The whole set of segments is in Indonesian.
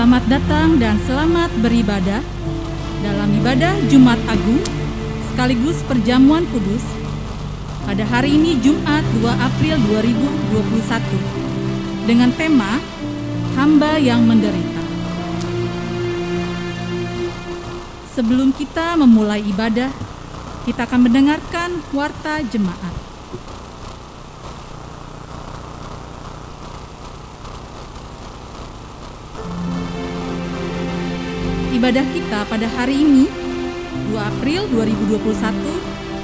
Selamat datang dan selamat beribadah dalam ibadah Jumat Agung sekaligus perjamuan kudus pada hari ini Jumat 2 April 2021 dengan tema Hamba yang Menderita. Sebelum kita memulai ibadah, kita akan mendengarkan warta jemaat. Ibadah kita pada hari ini, 2 April 2021,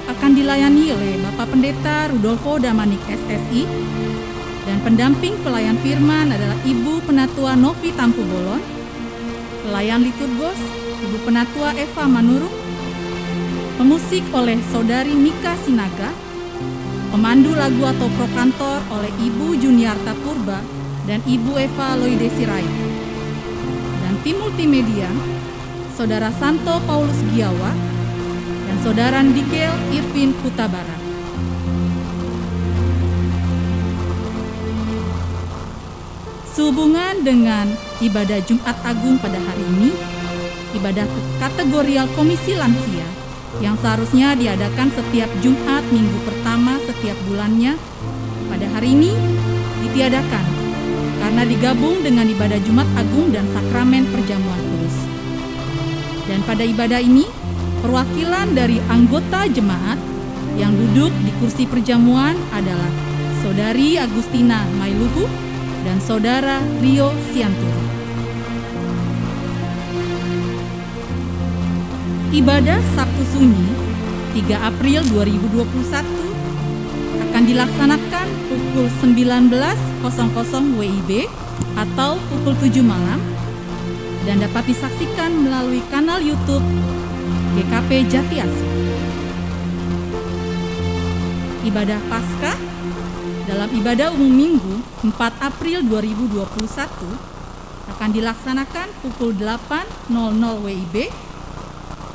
akan dilayani oleh Bapak Pendeta Rudolfo Damanik SSI dan pendamping pelayan firman adalah Ibu Penatua Novi Tampu Bolon, pelayan liturgos Ibu Penatua Eva Manurung, pemusik oleh Saudari Mika Sinaga, pemandu lagu atau prokantor oleh Ibu Juniarta Purba dan Ibu Eva Loide Sirait, dan tim multimedia Saudara Santo Paulus Giawa dan Saudara Ndigel Irvin Hutabara. Sehubungan dengan ibadah Jumat Agung pada hari ini, ibadah kategorial Komisi Lansia yang seharusnya diadakan setiap Jumat minggu pertama setiap bulannya, pada hari ini ditiadakan karena digabung dengan ibadah Jumat Agung dan sakramen perjamuan kudus. Dan pada ibadah ini, perwakilan dari anggota jemaat yang duduk di kursi perjamuan adalah Saudari Agustina Mailuhu dan Saudara Rio Siantoro. Ibadah Sabtu Sunyi 3 April 2021 akan dilaksanakan pukul 19.00 WIB atau pukul 7 malam dan dapat disaksikan melalui kanal YouTube GKP Jati Asih. Ibadah Paskah dalam ibadah umum Minggu 4 April 2021 akan dilaksanakan pukul 8.00 WIB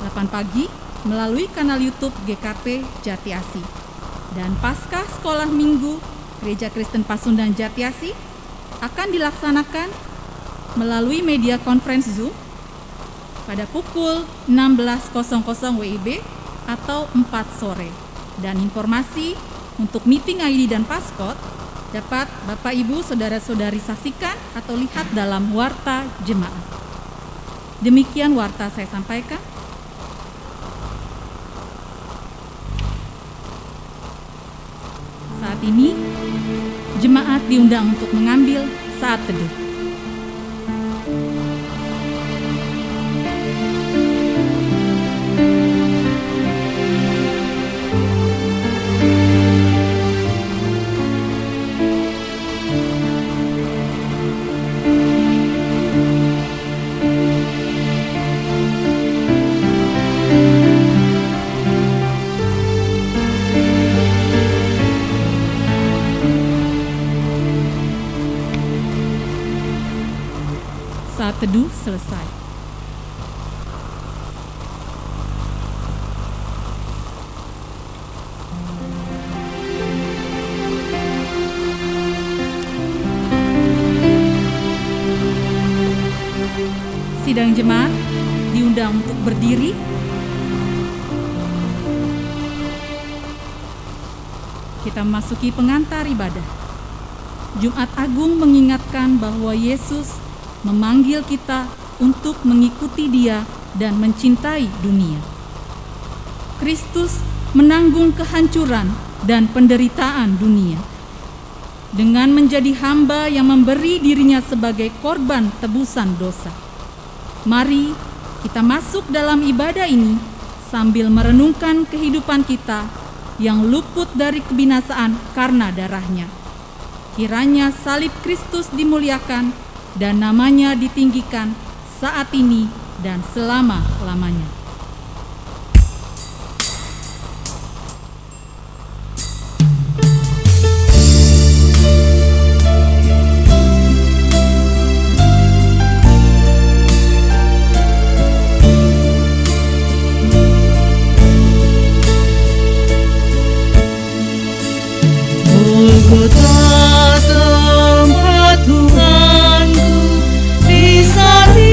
8 pagi melalui kanal YouTube GKP Jati Asih. Dan Paskah Sekolah Minggu Gereja Kristen Pasundan Jati Asih akan dilaksanakan melalui media conference Zoom pada pukul 16.00 WIB atau 4 sore. Dan informasi untuk meeting ID dan paskot dapat Bapak Ibu Saudara-saudari saksikan atau lihat dalam warta jemaat. Demikian warta saya sampaikan. Saat ini jemaat diundang untuk mengambil saat teduh. Saat teduh selesai. Sidang jemaat diundang untuk berdiri. Kita memasuki pengantar ibadah. Jumat Agung mengingatkan bahwa Yesus memanggil kita untuk mengikuti Dia dan mencintai dunia. Kristus menanggung kehancuran dan penderitaan dunia dengan menjadi hamba yang memberi dirinya sebagai korban tebusan dosa. Mari kita masuk dalam ibadah ini sambil merenungkan kehidupan kita yang luput dari kebinasaan karena darahnya. Kiranya salib Kristus dimuliakan dan namanya ditinggikan saat ini dan selama-lamanya. Golgota tempat Tuhanku disalib.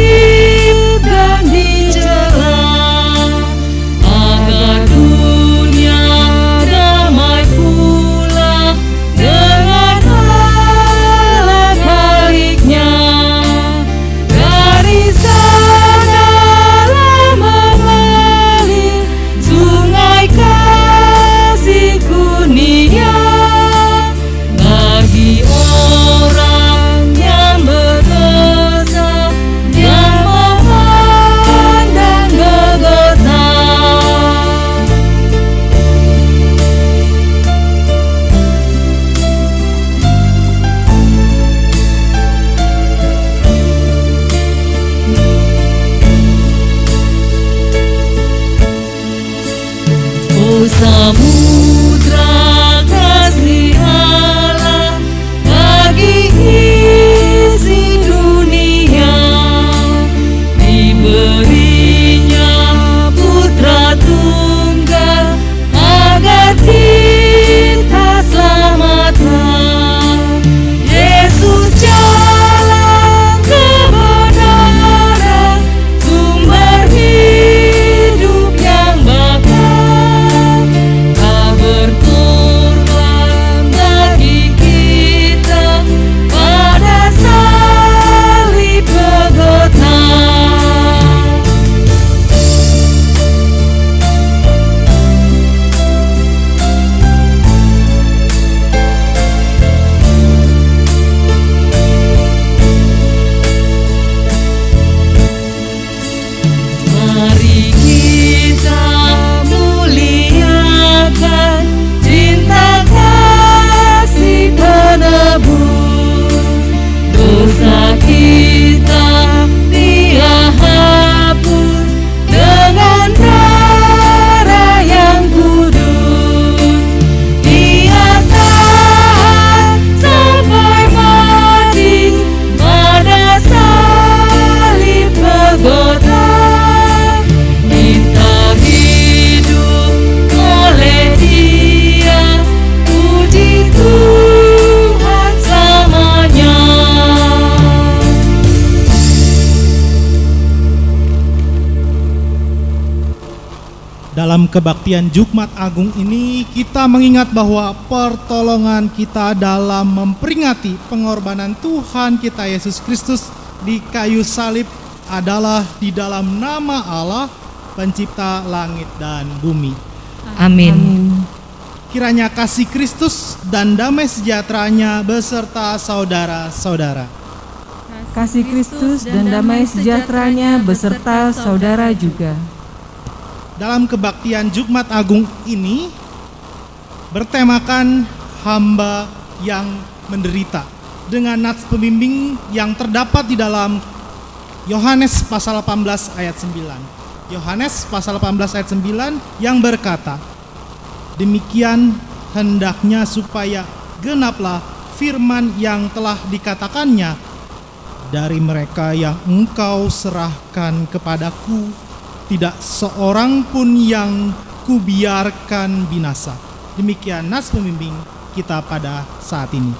Dalam kebaktian Jumat Agung ini kita mengingat bahwa pertolongan kita dalam memperingati pengorbanan Tuhan kita Yesus Kristus di kayu salib adalah di dalam nama Allah, pencipta langit dan bumi. Amin. Kiranya kasih Kristus dan damai sejahteranya beserta saudara-saudara. Kasih Kristus dan damai sejahteranya beserta saudara juga. Dalam kebaktian Jumat Agung ini bertemakan hamba yang menderita dengan nats pembimbing yang terdapat di dalam Yohanes pasal 18 ayat 9. Yohanes pasal 18 ayat 9 yang berkata, "Demikian hendaknya supaya genaplah firman yang telah dikatakannya, dari mereka yang engkau serahkan kepadaku, tidak seorang pun yang kubiarkan binasa." Demikian nas pembimbing kita pada saat ini.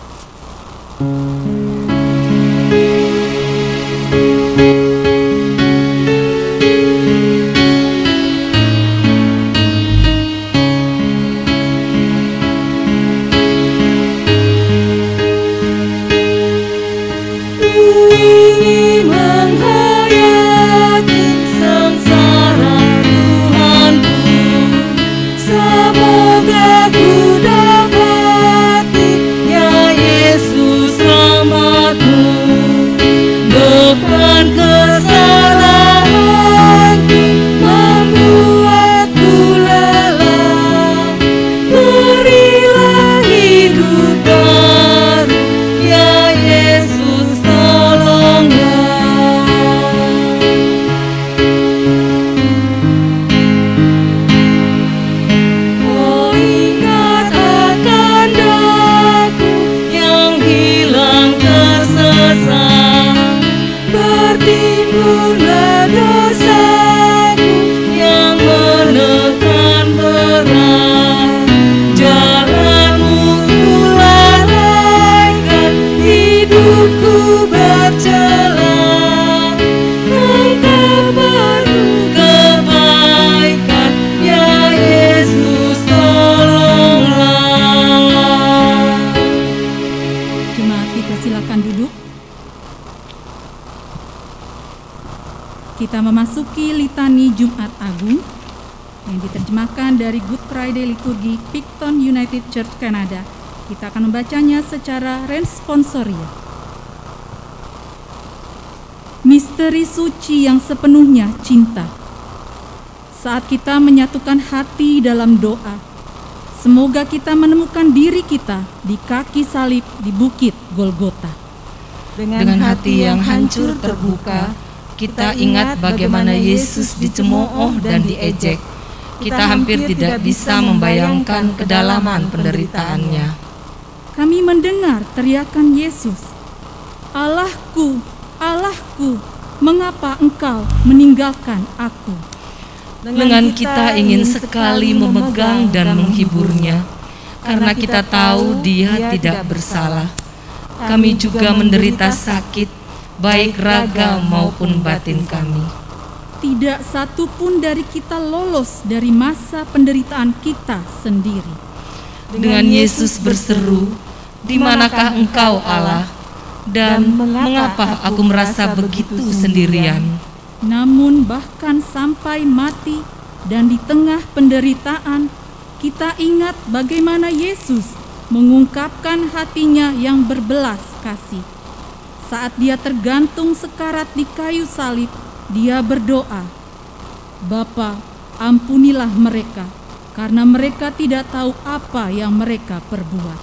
Kita memasuki litani Jumat Agung yang diterjemahkan dari Good Friday Liturgi Picton United Church Canada. Kita akan membacanya secara responsoria. Misteri suci yang sepenuhnya cinta. Saat kita menyatukan hati dalam doa, semoga kita menemukan diri kita di kaki salib di Bukit Golgota. Dengan hati yang hancur terbuka, kita ingat bagaimana Yesus dicemooh dan diejek. Kita hampir tidak bisa membayangkan kedalaman penderitaannya. Kami mendengar teriakan Yesus, "Allahku, Allahku, mengapa engkau meninggalkan aku?" Dengan kita ingin sekali memegang dan menghiburnya, karena kita tahu Dia tidak bersalah. Kami juga menderita sakit, baik raga maupun batin kami. Tidak satu pun dari kita lolos dari masa penderitaan kita sendiri. Dengan Yesus berseru, "Di manakah engkau Allah? Dan mengapa aku merasa begitu sendirian?" Namun bahkan sampai mati dan di tengah penderitaan, kita ingat bagaimana Yesus mengungkapkan hatinya yang berbelas kasih. Saat dia tergantung sekarat di kayu salib, dia berdoa, "Bapa, ampunilah mereka, karena mereka tidak tahu apa yang mereka perbuat."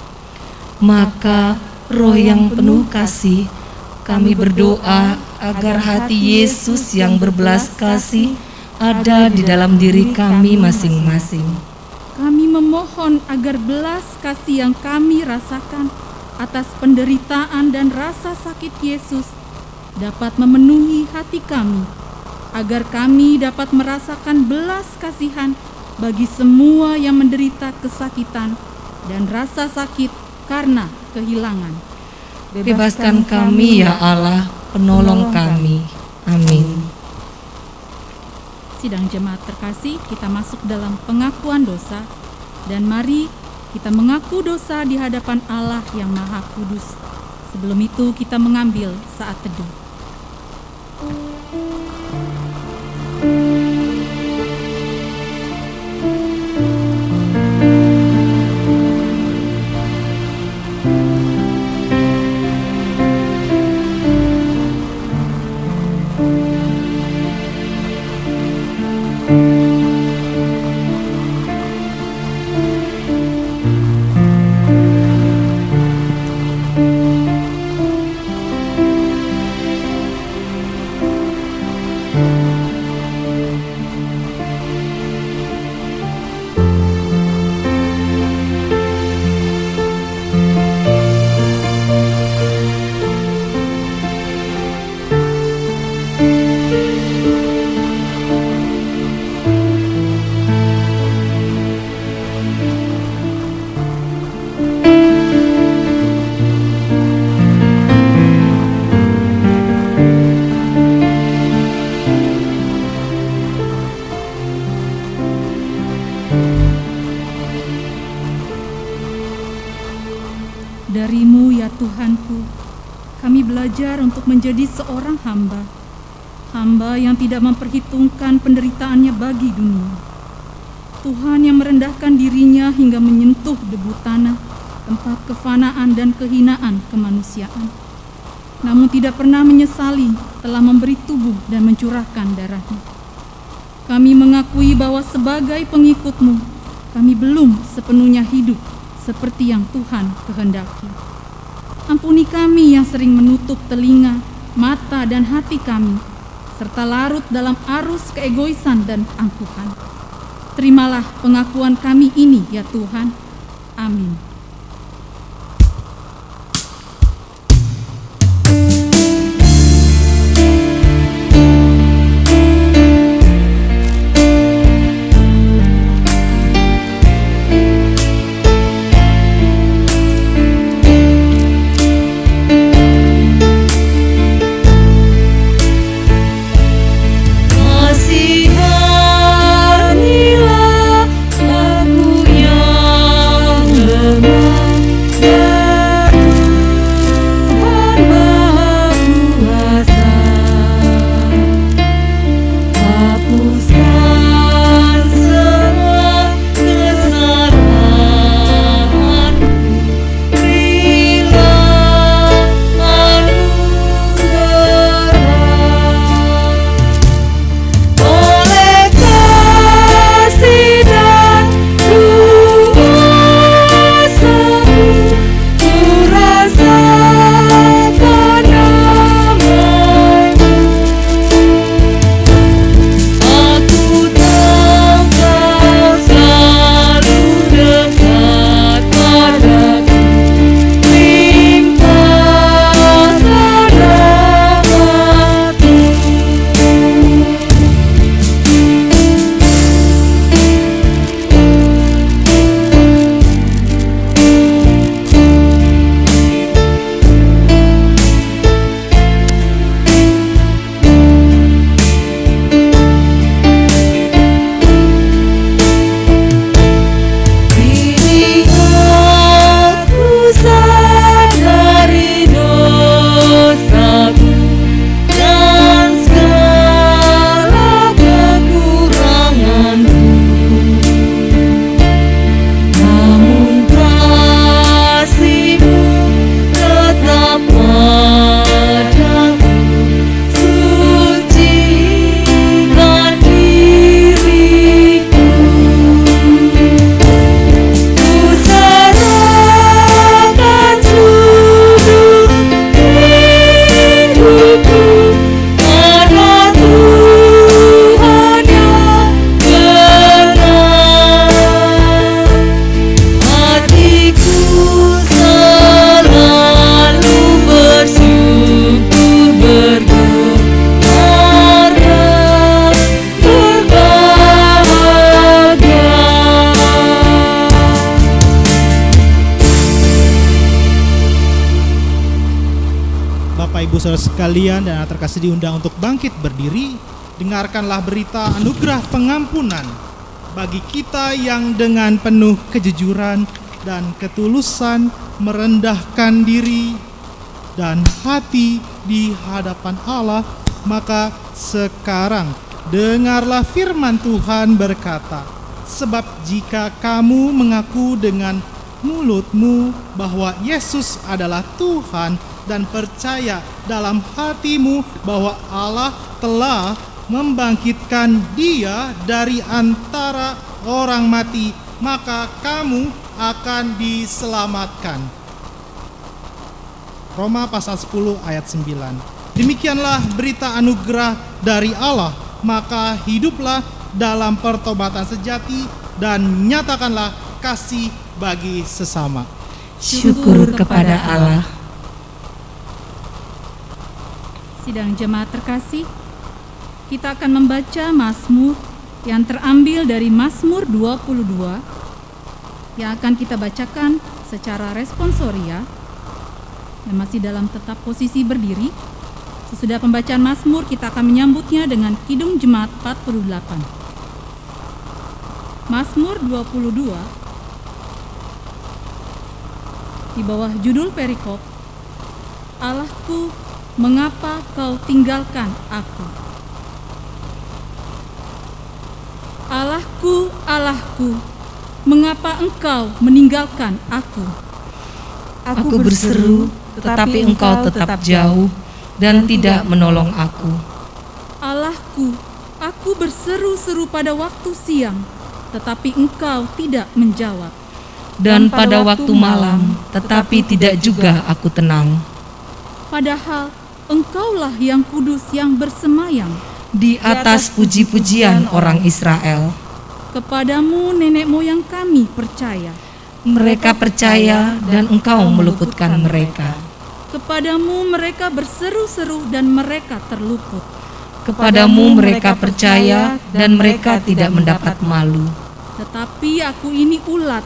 Maka Roh yang penuh kasih, kami berdoa agar hati Yesus yang berbelas kasih ada di dalam diri kami masing-masing. Kami memohon agar belas kasih yang kami rasakan atas penderitaan dan rasa sakit Yesus dapat memenuhi hati kami, agar kami dapat merasakan belas kasihan bagi semua yang menderita kesakitan dan rasa sakit karena kehilangan. Bebaskan kami ya Allah, penolong kami. Amin. sidang jemaat terkasih, kita masuk dalam pengakuan dosa, dan mari kita mengaku dosa di hadapan Allah yang Maha Kudus. Sebelum itu kita mengambil saat teduh. Dari-Mu ya Tuhanku, kami belajar untuk menjadi seorang hamba yang tidak memperhitungkan penderitaannya bagi dunia. Tuhan yang merendahkan dirinya hingga menyentuh debu tanah, tempat kefanaan dan kehinaan kemanusiaan. Namun tidak pernah menyesali telah memberi tubuh dan mencurahkan darahnya. Kami mengakui bahwa sebagai pengikut-Mu, kami belum sepenuhnya hidup seperti yang Tuhan kehendaki. Ampuni kami yang sering menutup telinga, mata, dan hati kami, serta larut dalam arus keegoisan dan keangkuhan. Terimalah pengakuan kami ini ya Tuhan. Amin. Bapak Ibu Saudara sekalian dan anak terkasih diundang untuk bangkit berdiri dengarkanlah berita anugerah pengampunan bagi kita yang dengan penuh kejujuran dan ketulusan merendahkan diri dan hati di hadapan Allah. Maka sekarang dengarlah firman Tuhan berkata, sebab jika kamu mengaku dengan mulutmu bahwa Yesus adalah Tuhan dan percaya dalam hatimu bahwa Allah telah membangkitkan Dia dari antara orang mati, maka kamu akan diselamatkan. Roma pasal 10 ayat 9. Demikianlah berita anugerah dari Allah, maka hiduplah dalam pertobatan sejati dan nyatakanlah kasih bagi sesama. Syukur kepada Allah. Sidang jemaat terkasih, kita akan membaca Mazmur yang terambil dari Mazmur 22 yang akan kita bacakan secara responsoria dan masih dalam tetap posisi berdiri. Sesudah pembacaan Mazmur, kita akan menyambutnya dengan Kidung Jemaat 48. Mazmur 22 di bawah judul perikop, Allahku, mengapa kau tinggalkan aku? Allahku, Allahku, mengapa engkau meninggalkan aku? Aku berseru, tetapi engkau tetap jauh dan tidak menolong aku. Allahku, aku berseru-seru pada waktu siang, tetapi engkau tidak menjawab. Dan pada waktu malam, tetapi tidak juga aku tenang. Padahal engkaulah yang kudus yang bersemayam Di atas puji-pujian orang Israel. Kepadamu nenek moyang kami percaya. Mereka percaya dan engkau meluputkan mereka. Kepadamu mereka berseru-seru dan mereka terluput. Kepadamu mereka percaya dan mereka tidak mendapat malu. Tetapi aku ini ulat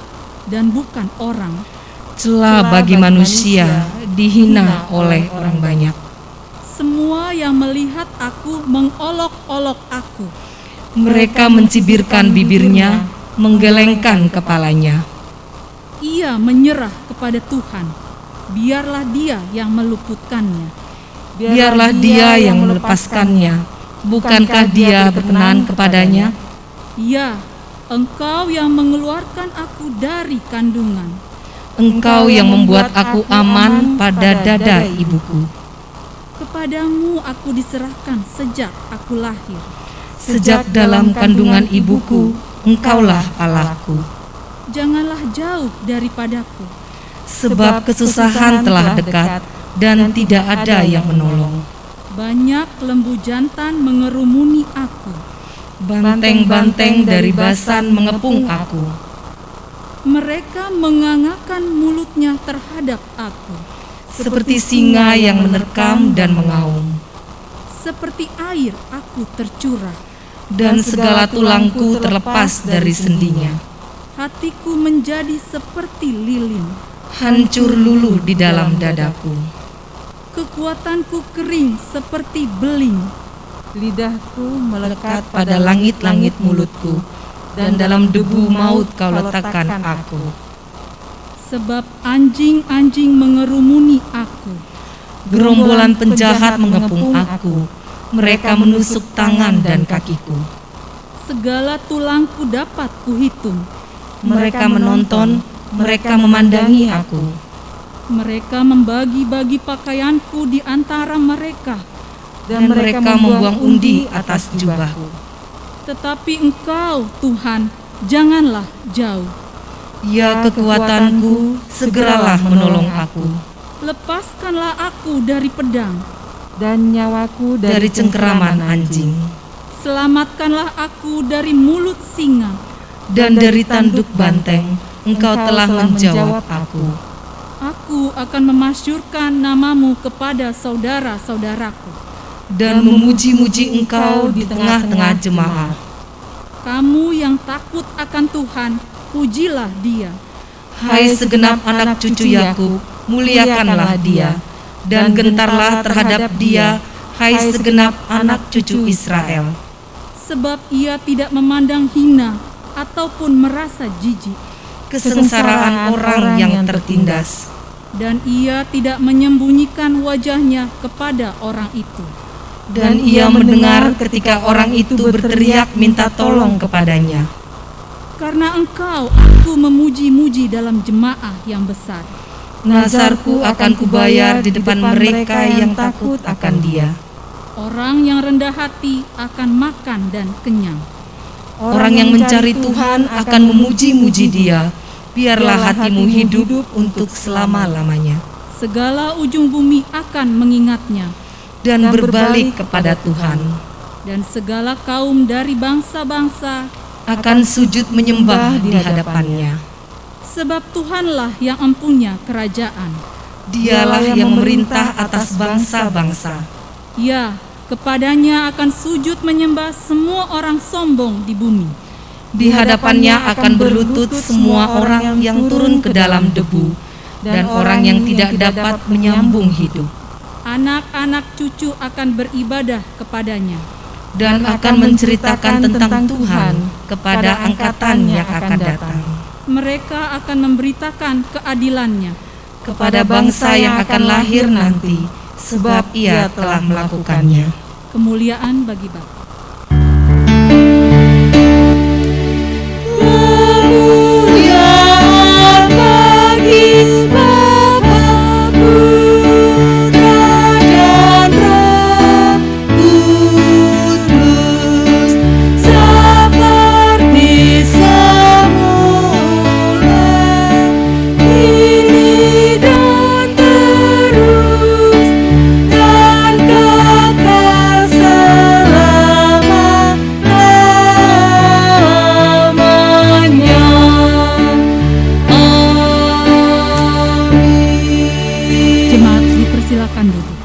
dan bukan orang. Celah bagi manusia, dihina oleh orang banyak. Semua yang melihat aku mengolok-olok aku. Mereka mencibirkan bibirnya, menggelengkan kepalanya. Ia menyerah kepada Tuhan. Biarlah Dia yang meluputkannya. Biarlah Dia yang melepaskannya. Bukankah Dia berkenan kepadanya? Ya, Engkau yang mengeluarkan aku dari kandungan. Engkau yang membuat aku aman pada dada ibuku. Kepadamu aku diserahkan sejak aku lahir. Sejak dalam kandungan ibuku, Engkaulah Allahku. Janganlah jauh daripadaku. Sebab kesusahan telah dekat dan tidak ada yang menolong. Banyak lembu jantan mengerumuni aku. Banteng-banteng dari Basan mengepung aku. Mereka mengangakan mulutnya terhadap aku. Seperti singa yang menerkam dan mengaum. Seperti air aku tercurah. Dan segala tulangku terlepas dari sendinya. Hatiku menjadi seperti lilin. Hancur luluh di dalam dadaku. Kekuatanku kering seperti beling. Lidahku melekat Pada langit-langit mulutku, dan dalam debu maut kau letakkan aku. Sebab anjing-anjing mengerumuni aku. Gerombolan penjahat mengepung aku. Mereka menusuk tangan dan kakiku. Segala tulangku dapat kuhitung. Mereka menonton, mereka memandangi aku. Mereka membagi-bagi pakaianku di antara mereka. Dan mereka membuang undi atas jubahku. Tetapi Engkau, Tuhan, janganlah jauh. Ya kekuatanku, segeralah menolong aku. Lepaskanlah aku dari pedang. dan nyawaku Dari cengkeraman anjing. Selamatkanlah aku dari mulut singa. Dan dari tanduk banteng, Engkau telah menjawab aku. Aku akan memasyurkan namamu kepada saudara-saudaraku. Dan memuji-muji Engkau di tengah-tengah jemaat. Kamu yang takut akan Tuhan, pujilah Dia. Hai segenap anak cucu Yakub, muliakanlah Dia, dan gentarlah terhadap Dia, hai segenap anak cucu Israel. Sebab ia tidak memandang hina ataupun merasa jijik, Kesengsaraan orang yang tertindas, dan ia tidak menyembunyikan wajahnya kepada orang itu. dan ia mendengar ketika orang itu berteriak minta tolong kepadanya. Karena engkau, aku memuji-muji dalam jemaah yang besar. Nazarku akan kubayar di depan mereka yang takut akan Dia. Orang yang rendah hati akan makan dan kenyang. Orang yang mencari Tuhan akan memuji-muji Dia. Biarlah hatimu hidup untuk selama-lamanya, Segala ujung bumi akan mengingatnya, dan berbalik kepada Tuhan. dan segala kaum dari bangsa-bangsa, Akan sujud menyembah di hadapannya. sebab Tuhanlah yang empunya kerajaan. Dialah yang memerintah atas bangsa-bangsa. Ya, kepadanya akan sujud menyembah semua orang sombong di bumi. Di hadapannya akan berlutut semua orang yang turun ke dalam debu, dan orang yang tidak dapat menyambung hidup, Anak-anak cucu akan beribadah kepadanya. dan akan menceritakan tentang Tuhan kepada angkatan yang akan datang, Mereka akan memberitakan keadilannya kepada bangsa yang akan lahir nanti, sebab Ia telah melakukannya. Kemuliaan bagi Bapa. Kemuliaan bagi Bapa, Putra, dan Roh Kudus, seperti semula, kini dan terus, dan kekal selama-lamanya. Amin. Jemaat dipersilakan duduk.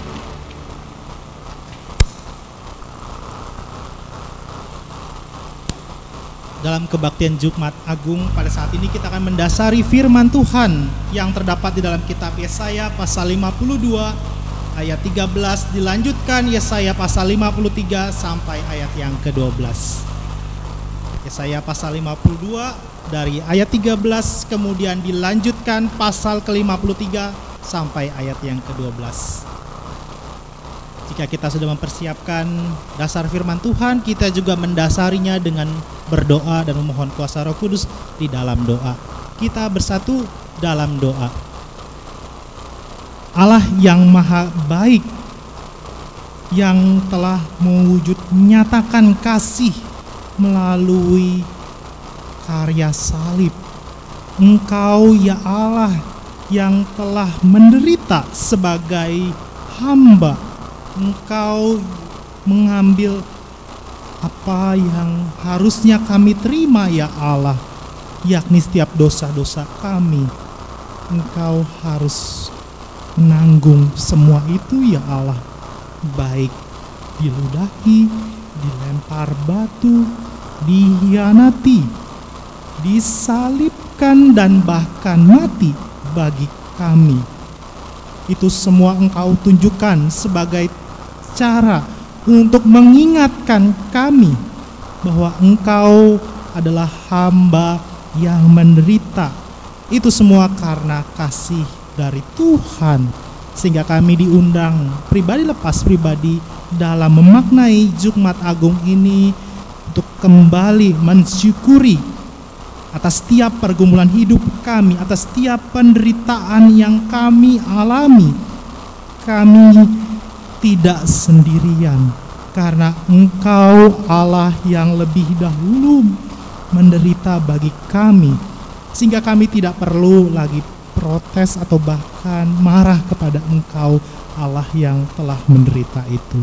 Dalam kebaktian Jumat Agung pada saat ini kita akan mendasari firman Tuhan yang terdapat di dalam kitab Yesaya pasal 52 ayat 13, dilanjutkan Yesaya pasal 53 sampai ayat yang ke-12. Yesaya pasal 52 dari ayat 13 kemudian dilanjutkan pasal ke-53 sampai ayat yang ke-12. Jika kita sudah mempersiapkan dasar firman Tuhan, kita juga mendasarinya dengan berdoa dan memohon kuasa Roh Kudus di dalam doa. Kita bersatu dalam doa. Allah yang maha baik, yang telah mewujud menyatakan kasih melalui karya salib. Engkau ya Allah yang telah menderita sebagai hamba. Engkau mengambil apa yang harusnya kami terima ya Allah, yakni setiap dosa-dosa kami. Engkau harus menanggung semua itu ya Allah, baik diludahi, dilempar batu, dihianati, disalibkan, dan bahkan mati bagi kami. Itu semua Engkau tunjukkan sebagai cara untuk mengingatkan kami bahwa Engkau adalah hamba yang menderita. Itu semua karena kasih dari Tuhan, sehingga kami diundang pribadi lepas pribadi dalam memaknai Jumat Agung ini untuk kembali mensyukuri atas setiap pergumulan hidup kami, atas setiap penderitaan yang kami alami. Kami tidak sendirian, karena Engkau Allah yang lebih dahulu menderita bagi kami, sehingga kami tidak perlu lagi protes atau bahkan marah kepada Engkau Allah yang telah menderita itu.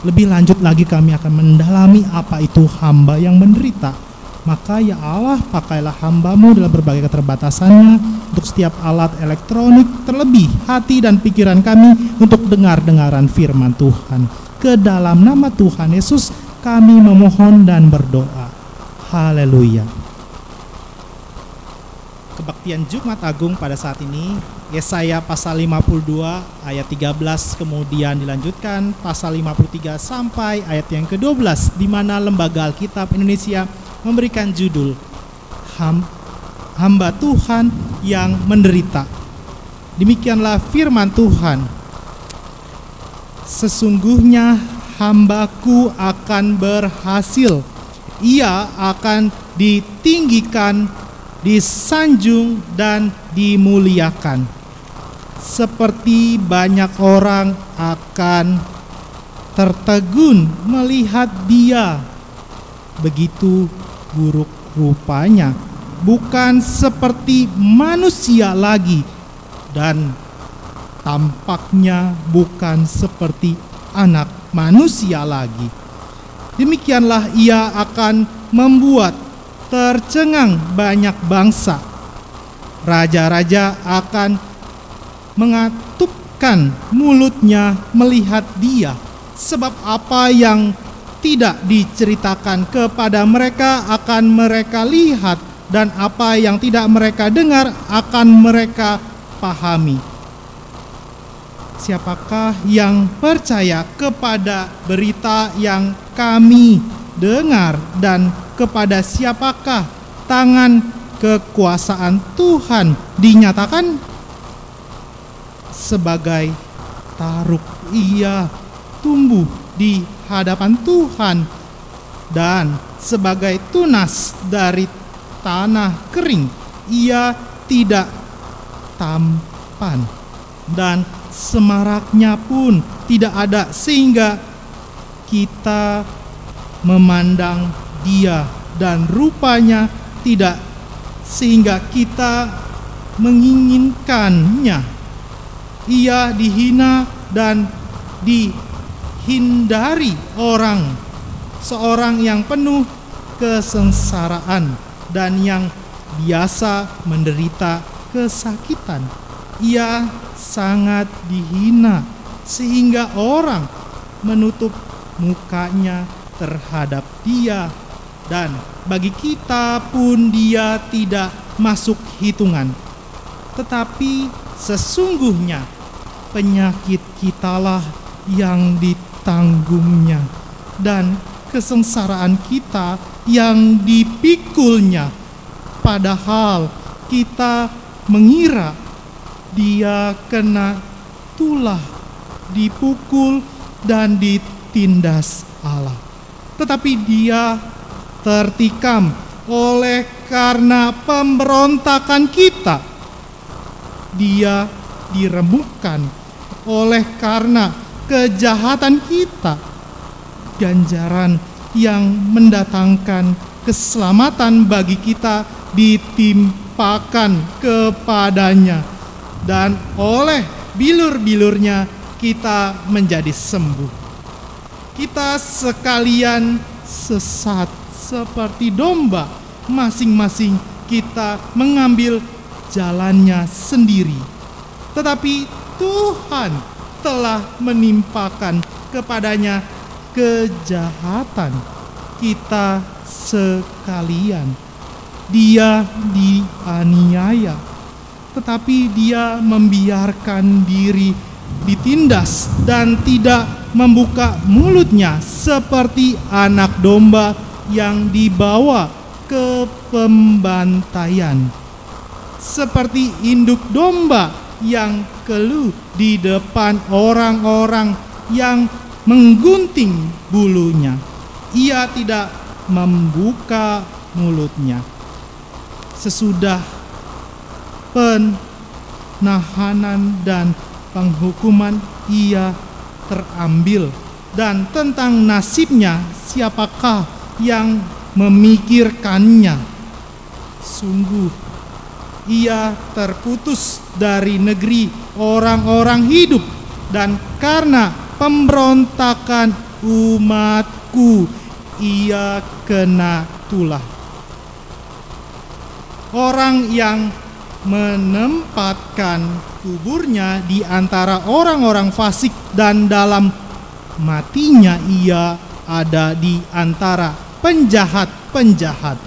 Lebih lanjut lagi kami akan mendalami apa itu hamba yang menderita. Maka ya Allah, pakailah hamba-Mu dalam berbagai keterbatasannya untuk setiap alat elektronik, terlebih hati dan pikiran kami untuk dengar-dengaran firman Tuhan. Ke dalam nama Tuhan Yesus kami memohon dan berdoa. Haleluya. kebaktian Jumat Agung pada saat ini, Yesaya pasal 52 ayat 13, kemudian dilanjutkan pasal 53 sampai ayat yang ke-12, di mana Lembaga Alkitab Indonesia memberikan judul Hamba Tuhan yang menderita. Demikianlah firman Tuhan. Sesungguhnya hambaku akan berhasil, ia akan ditinggikan, disanjung dan dimuliakan. Seperti banyak orang akan tertegun melihat dia, begitu buruk rupanya, bukan seperti manusia lagi, dan tampaknya bukan seperti anak manusia lagi. Demikianlah ia akan membuat tercengang banyak bangsa. Raja-raja akan mengatupkan mulutnya melihat dia, sebab apa yang tidak diceritakan kepada mereka akan mereka lihat, dan apa yang tidak mereka dengar akan mereka pahami. Siapakah yang percaya kepada berita yang kami dengar, dan kepada siapakah tangan kekuasaan Tuhan dinyatakan? Sebagai taruk ia tumbuh di hadapan Tuhan, dan sebagai tunas dari tanah kering ia tidak tampan, dan semaraknya pun tidak ada, sehingga kita memandang dia, dan rupanya tidak, sehingga kita menginginkannya. Ia dihina dan dihindari orang, seorang yang penuh kesengsaraan dan yang biasa menderita kesakitan. Ia sangat dihina sehingga orang menutup mukanya terhadap dia, dan bagi kita pun dia tidak masuk hitungan. Tetapi sesungguhnya penyakit kitalah yang ditanggungnya, dan kesengsaraan kita yang dipikulnya. Padahal kita mengira dia kena tulah, dipukul dan ditindas Allah. Tetapi dia tertikam oleh karena pemberontakan kita. Dia diremukkan oleh karena kejahatan kita. Ganjaran yang mendatangkan keselamatan bagi kita ditimpakan kepadanya, dan oleh bilur-bilurnya kita menjadi sembuh. Kita sekalian sesat seperti domba, masing-masing kita mengambil jalannya sendiri. Tetapi Tuhan telah menimpakan kepadanya kejahatan kita sekalian. Dia dianiaya, tetapi dia membiarkan diri ditindas dan tidak membuka mulutnya, seperti anak domba yang dibawa ke pembantaian, seperti induk domba yang keluh di depan orang-orang yang menggunting bulunya. Ia tidak membuka mulutnya. Sesudah penahanan dan penghukuman ia terambil, dan tentang nasibnya siapakah yang memikirkannya? Sungguh ia terputus dari negeri orang-orang hidup, dan karena pemberontakan umatku ia kena tulah. Orang yang menempatkan kuburnya di antara orang-orang fasik, dan dalam matinya ia ada di antara penjahat-penjahat.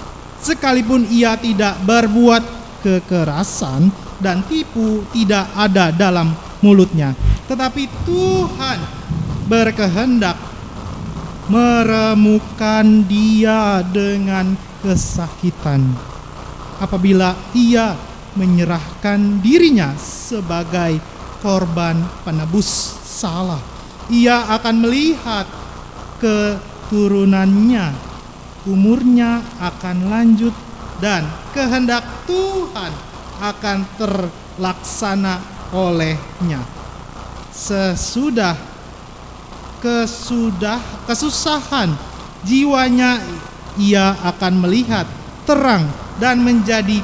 Sekalipun ia tidak berbuat kekerasan dan tipu tidak ada dalam mulutnya. Tetapi Tuhan berkehendak meremukkan dia dengan kesakitan apabila ia menyerahkan dirinya sebagai korban penebus salah. Ia akan melihat keturunannya, umurnya akan lanjut, dan kehendak Tuhan akan terlaksana olehnya. Sesudah kesusahan jiwanya, ia akan melihat terang dan menjadi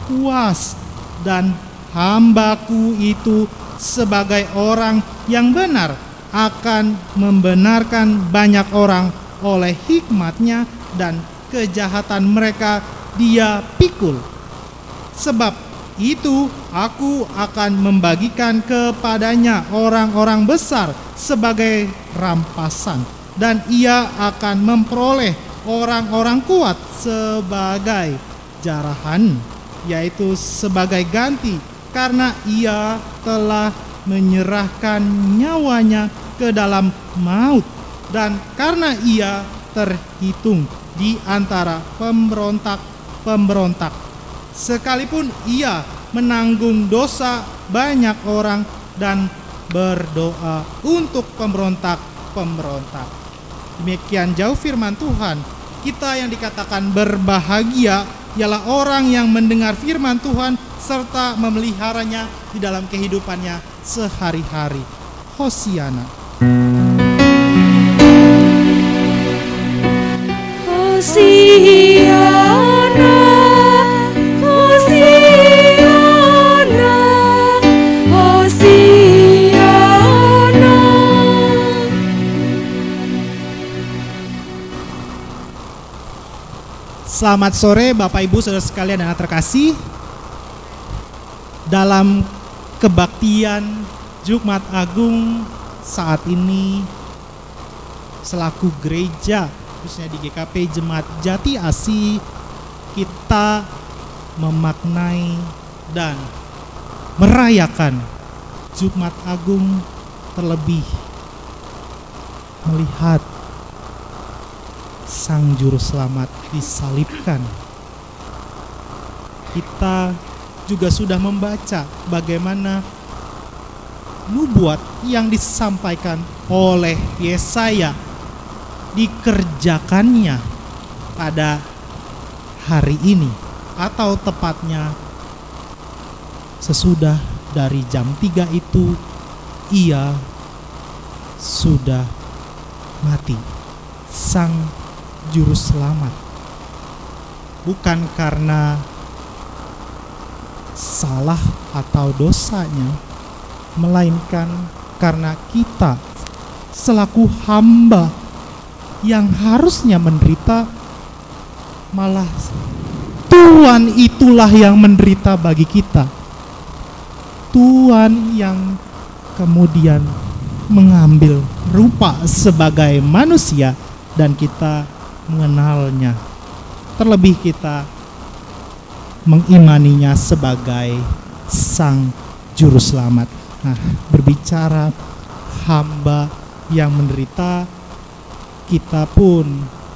puas, dan hambaku itu sebagai orang yang benar akan membenarkan banyak orang oleh hikmatnya, dan kejahatan mereka dia pikul. Sebab itu aku akan membagikan kepadanya orang-orang besar sebagai rampasan, dan ia akan memperoleh orang-orang kuat sebagai jarahan, yaitu sebagai ganti, karena ia telah menyerahkan nyawanya ke dalam maut, dan karena ia terhitung di antara pemberontak-pemberontak, sekalipun ia menanggung dosa banyak orang dan berdoa untuk pemberontak-pemberontak. Demikian jauh firman Tuhan. Kita yang dikatakan berbahagia ialah orang yang mendengar firman Tuhan serta memeliharanya di dalam kehidupannya sehari-hari. Hosiana. Hosiana, Hosiana, Hosiana. Selamat sore Bapak Ibu Saudara sekalian dan anak terkasih. Dalam kebaktian Jumat Agung saat ini, selaku gereja khususnya di GKP Jemaat Jati Asih, kita memaknai dan merayakan Jumat Agung, terlebih melihat Sang Juru Selamat disalibkan. Kita juga sudah membaca bagaimana nubuat yang disampaikan oleh Yesaya dikerjakannya pada hari ini, atau tepatnya sesudah dari jam 3 itu ia sudah mati. Sang Juru Selamat, bukan karena salah atau dosanya, melainkan karena kita selaku hamba yang harusnya menderita, malah Tuhan itulah yang menderita bagi kita. Tuhan yang kemudian mengambil rupa sebagai manusia dan kita mengenalnya. Terlebih kita mengimaninya sebagai Sang Juru Selamat. Nah, berbicara hamba yang menderita, kita pun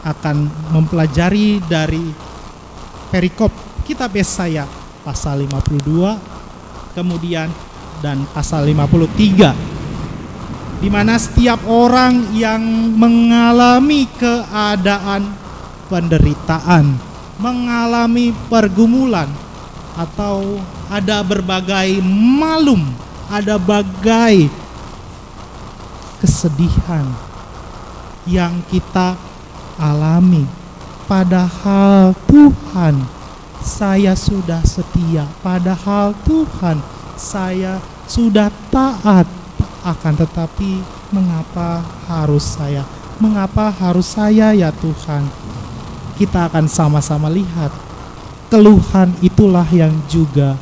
akan mempelajari dari perikop kitab Yesaya pasal 52 kemudian dan pasal 53, di mana setiap orang yang mengalami keadaan penderitaan, mengalami pergumulan, atau ada berbagai malum, ada bagai kesedihan yang kita alami, padahal Tuhan, saya sudah setia, padahal Tuhan, saya sudah taat, akan tetapi mengapa harus saya? Mengapa harus saya ya Tuhan? Kita akan sama-sama lihat keluhan itulah yang juga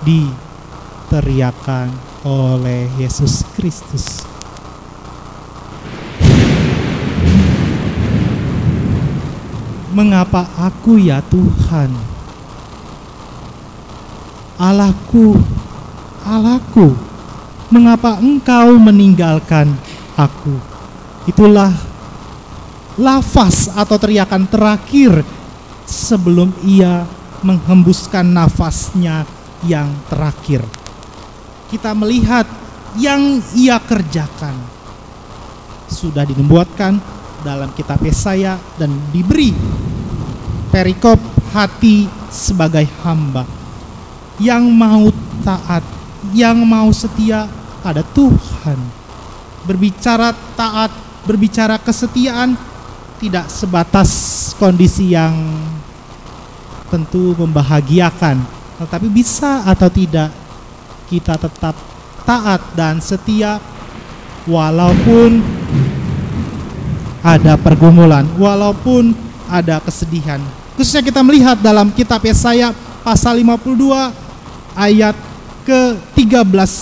diteriakan oleh Yesus Kristus. Mengapa aku ya Tuhan? Allahku, Allahku, mengapa engkau meninggalkan aku? Itulah lafaz atau teriakan terakhir sebelum ia menghembuskan nafasnya yang terakhir. Kita melihat yang ia kerjakan sudah dinubuatkan dalam kitab Yesaya dan diberi perikop hati sebagai hamba yang mau taat, yang mau setia pada Tuhan. Berbicara taat, berbicara kesetiaan tidak sebatas kondisi yang tentu membahagiakan, tetapi bisa atau tidak kita tetap taat dan setia walaupun ada pergumulan, walaupun ada kesedihan. Khususnya kita melihat dalam kitab Yesaya pasal 52 ayat ke-13.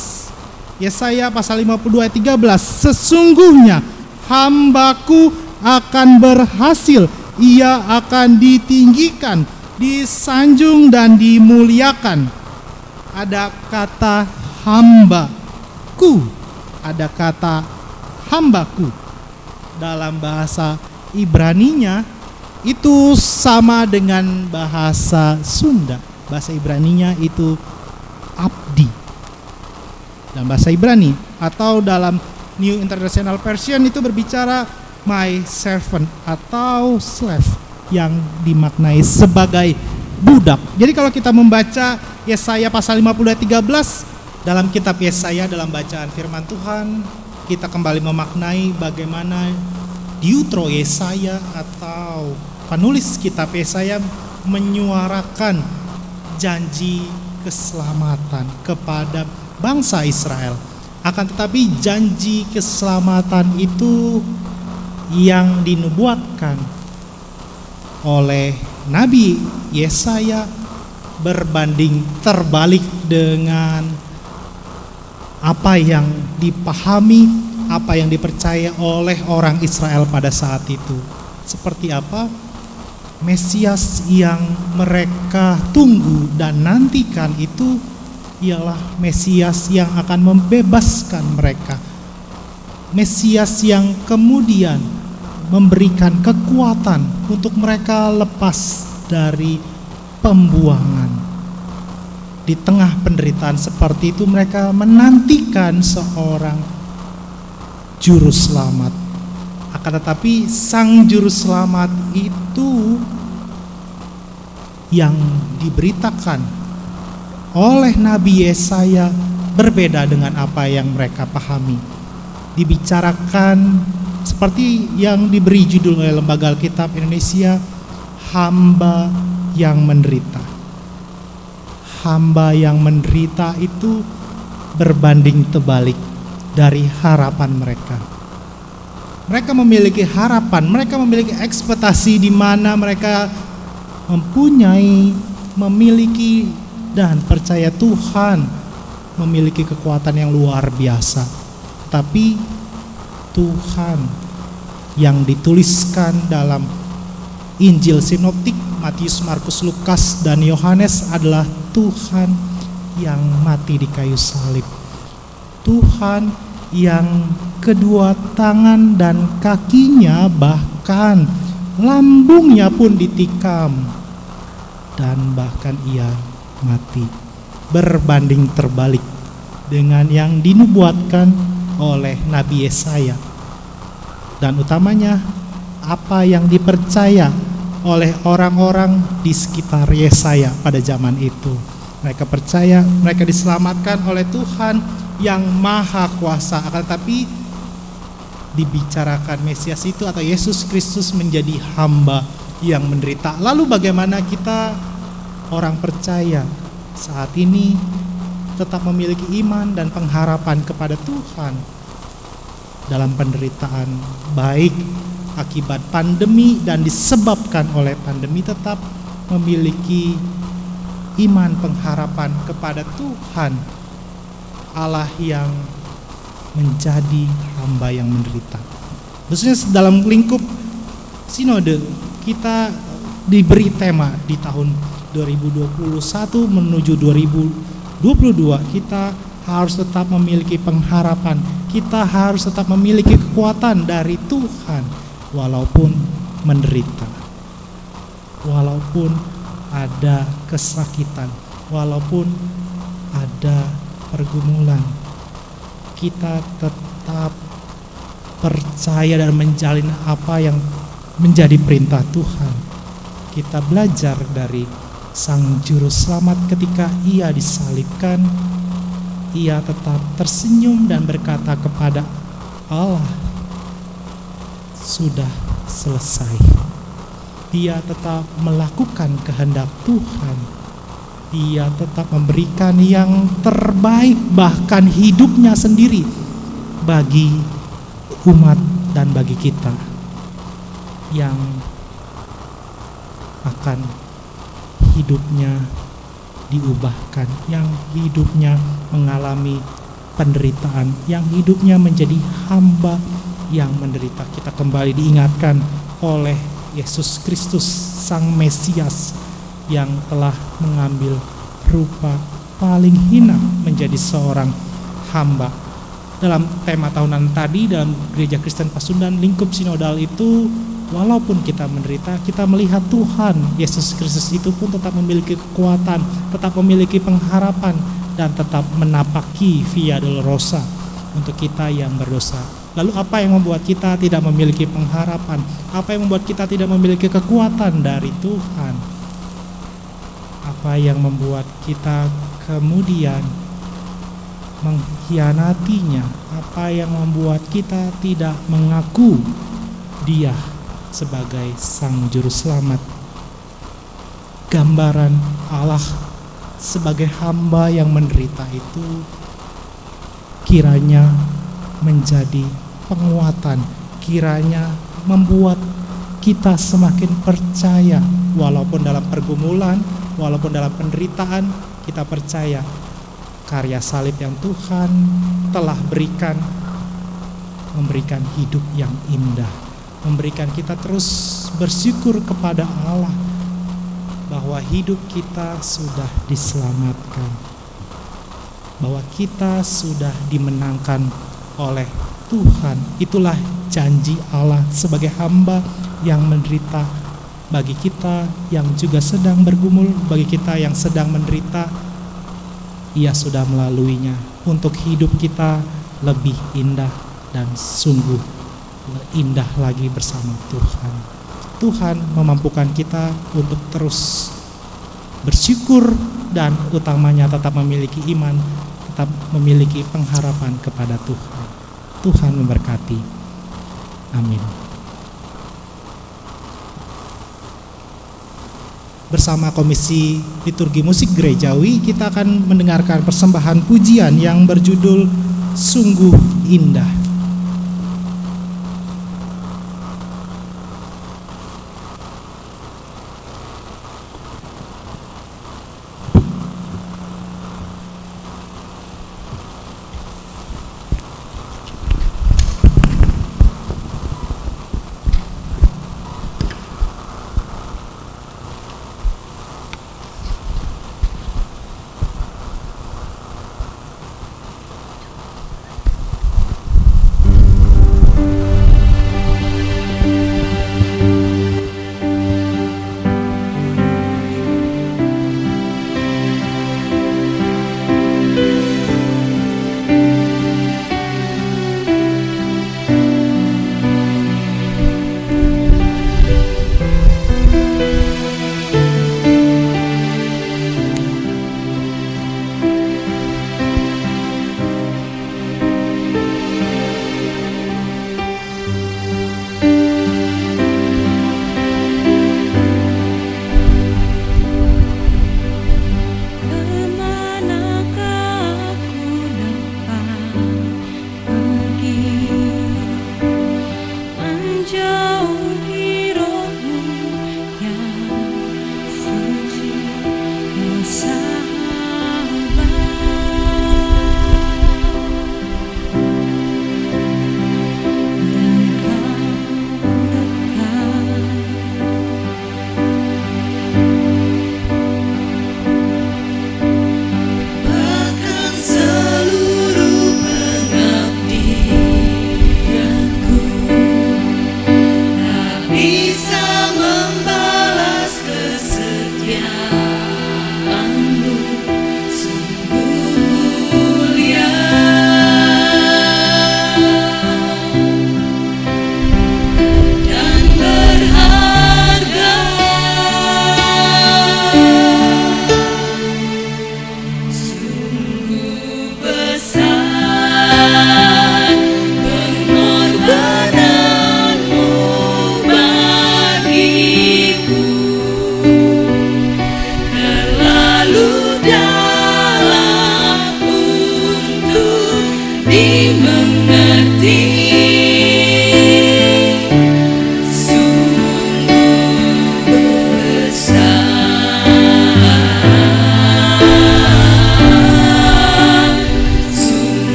Yesaya pasal 52 ayat 13. Sesungguhnya hambaku akan berhasil, ia akan ditinggikan, disanjung dan dimuliakan. Ada kata hambaku, ada kata hambaku. Dalam bahasa Ibraninya itu sama dengan bahasa Sunda. Bahasa Ibraninya itu abdi. Dalam bahasa Ibrani atau dalam New International Version itu berbicara my servant atau slave yang dimaknai sebagai budak. Jadi kalau kita membaca Yesaya pasal 52 ayat 13 dalam kitab Yesaya, dalam bacaan firman Tuhan, kita kembali memaknai bagaimana Diutro Yesaya atau penulis kitab Yesaya menyuarakan janji keselamatan kepada bangsa Israel. Akan tetapi janji keselamatan itu yang dinubuatkan oleh Nabi Yesaya berbanding terbalik dengan apa yang dipahami, apa yang dipercaya oleh orang Israel pada saat itu. Seperti apa? Mesias yang mereka tunggu dan nantikan itu ialah Mesias yang akan membebaskan mereka. Mesias yang kemudian memberikan kekuatan untuk mereka lepas dari pembuangan. Di tengah penderitaan seperti itu mereka menantikan seorang juru selamat. Akan tetapi sang juru selamat itu yang diberitakan oleh Nabi Yesaya berbeda dengan apa yang mereka pahami. Dibicarakan seperti yang diberi judul oleh Lembaga Alkitab Indonesia, hamba yang menderita. Hamba yang menderita itu berbanding terbalik dari harapan mereka. Mereka memiliki harapan, mereka memiliki ekspektasi di mana mereka memiliki dan percaya Tuhan memiliki kekuatan yang luar biasa. Tapi Tuhan yang dituliskan dalam Injil sinoptik Matius, Markus, Lukas, dan Yohanes adalah Tuhan yang mati di kayu salib. Tuhan yang kedua tangan dan kakinya bahkan lambungnya pun ditikam dan bahkan ia mati. Berbanding terbalik dengan yang dinubuatkan oleh Nabi Yesaya, dan utamanya apa yang dipercaya oleh orang-orang di sekitar Yesaya pada zaman itu. Mereka percaya mereka diselamatkan oleh Tuhan yang maha kuasa. Akan tetapi dibicarakan Mesias itu atau Yesus Kristus menjadi hamba yang menderita. Lalu bagaimana kita orang percaya saat ini tetap memiliki iman dan pengharapan kepada Tuhan dalam penderitaan, baik akibat pandemi dan disebabkan oleh pandemi, tetap memiliki iman pengharapan kepada Tuhan Allah yang menjadi hamba yang menderita. Khususnya dalam lingkup sinode kita diberi tema di tahun 2021 menuju 2022 2022 kita harus tetap memiliki pengharapan. Kita harus tetap memiliki kekuatan dari Tuhan walaupun menderita. Walaupun ada kesakitan, walaupun ada pergumulan, kita tetap percaya dan menjalin apa yang menjadi perintah Tuhan. Kita belajar dari Sang Juru Selamat ketika Ia disalibkan, Ia tetap tersenyum dan berkata kepada Allah, sudah selesai. Dia tetap melakukan kehendak Tuhan. Dia tetap memberikan yang terbaik, bahkan hidupnya sendiri bagi umat dan bagi kita yang akan hidupnya diubahkan, yang hidupnya mengalami penderitaan, yang hidupnya menjadi hamba yang menderita. Kita kembali diingatkan oleh Yesus Kristus, Sang Mesias, yang telah mengambil rupa paling hina menjadi seorang hamba. Dalam tema tahunan tadi dalam Gereja Kristen Pasundan lingkup sinodal itu, walaupun kita menderita, kita melihat Tuhan Yesus Kristus itu pun tetap memiliki kekuatan, tetap memiliki pengharapan, dan tetap menapaki Via Dolorosa untuk kita yang berdosa. Lalu apa yang membuat kita tidak memiliki pengharapan? Apa yang membuat kita tidak memiliki kekuatan dari Tuhan? Apa yang membuat kita kemudian mengkhianatinya? Apa yang membuat kita tidak mengaku Dia sebagai Sang Juru Selamat? Gambaran Allah sebagai hamba yang menderita itu kiranya menjadi penguatan, kiranya membuat kita semakin percaya walaupun dalam pergumulan, walaupun dalam penderitaan, kita percaya karya salib yang Tuhan telah berikan, memberikan hidup yang indah, memberikan kita terus bersyukur kepada Allah bahwa hidup kita sudah diselamatkan, bahwa kita sudah dimenangkan oleh Tuhan. Itulah janji Allah sebagai hamba yang menderita. Bagi kita yang juga sedang bergumul, bagi kita yang sedang menderita, Ia sudah melaluinya untuk hidup kita lebih indah dan sungguh indah lagi bersama Tuhan. Tuhan memampukan kita untuk terus bersyukur dan utamanya tetap memiliki iman, tetap memiliki pengharapan kepada Tuhan. Tuhan memberkati. Amin. Bersama Komisi Liturgi Musik Gerejawi, kita akan mendengarkan persembahan pujian yang berjudul Sungguh Indah.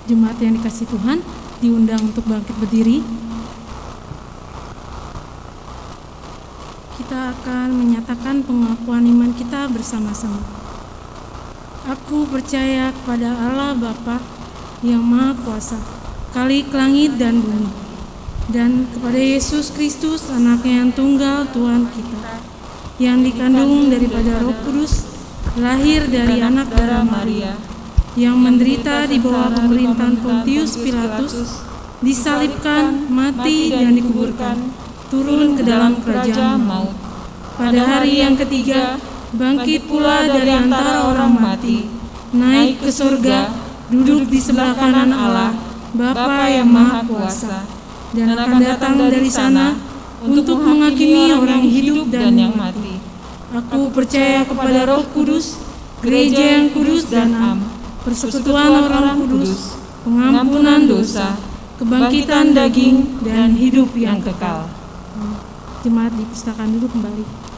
Jemaat yang dikasihi Tuhan, diundang untuk bangkit berdiri. Kita akan menyatakan pengakuan iman kita bersama-sama. Aku percaya kepada Allah Bapa yang Maha Kuasa, Khalik langit dan bumi, dan kepada Yesus Kristus, Anaknya yang tunggal, Tuhan kita, yang dikandung daripada Roh Kudus, lahir dari anak darah Maria, yang menderita di bawah pemerintahan Pontius Pilatus, disalibkan, mati dan dikuburkan, turun ke dalam kerajaan maut. Pada hari yang ketiga, bangkit pula dari antara orang mati, naik ke surga, duduk di sebelah kanan Allah, Bapa yang Maha Kuasa, dan akan datang dari sana untuk menghakimi orang hidup dan yang mati. Aku percaya kepada Roh Kudus, gereja yang kudus dan am, persekutuan orang kudus, pengampunan dosa, kebangkitan daging, dan hidup yang kekal. Jemaat dipersilakan duduk kembali.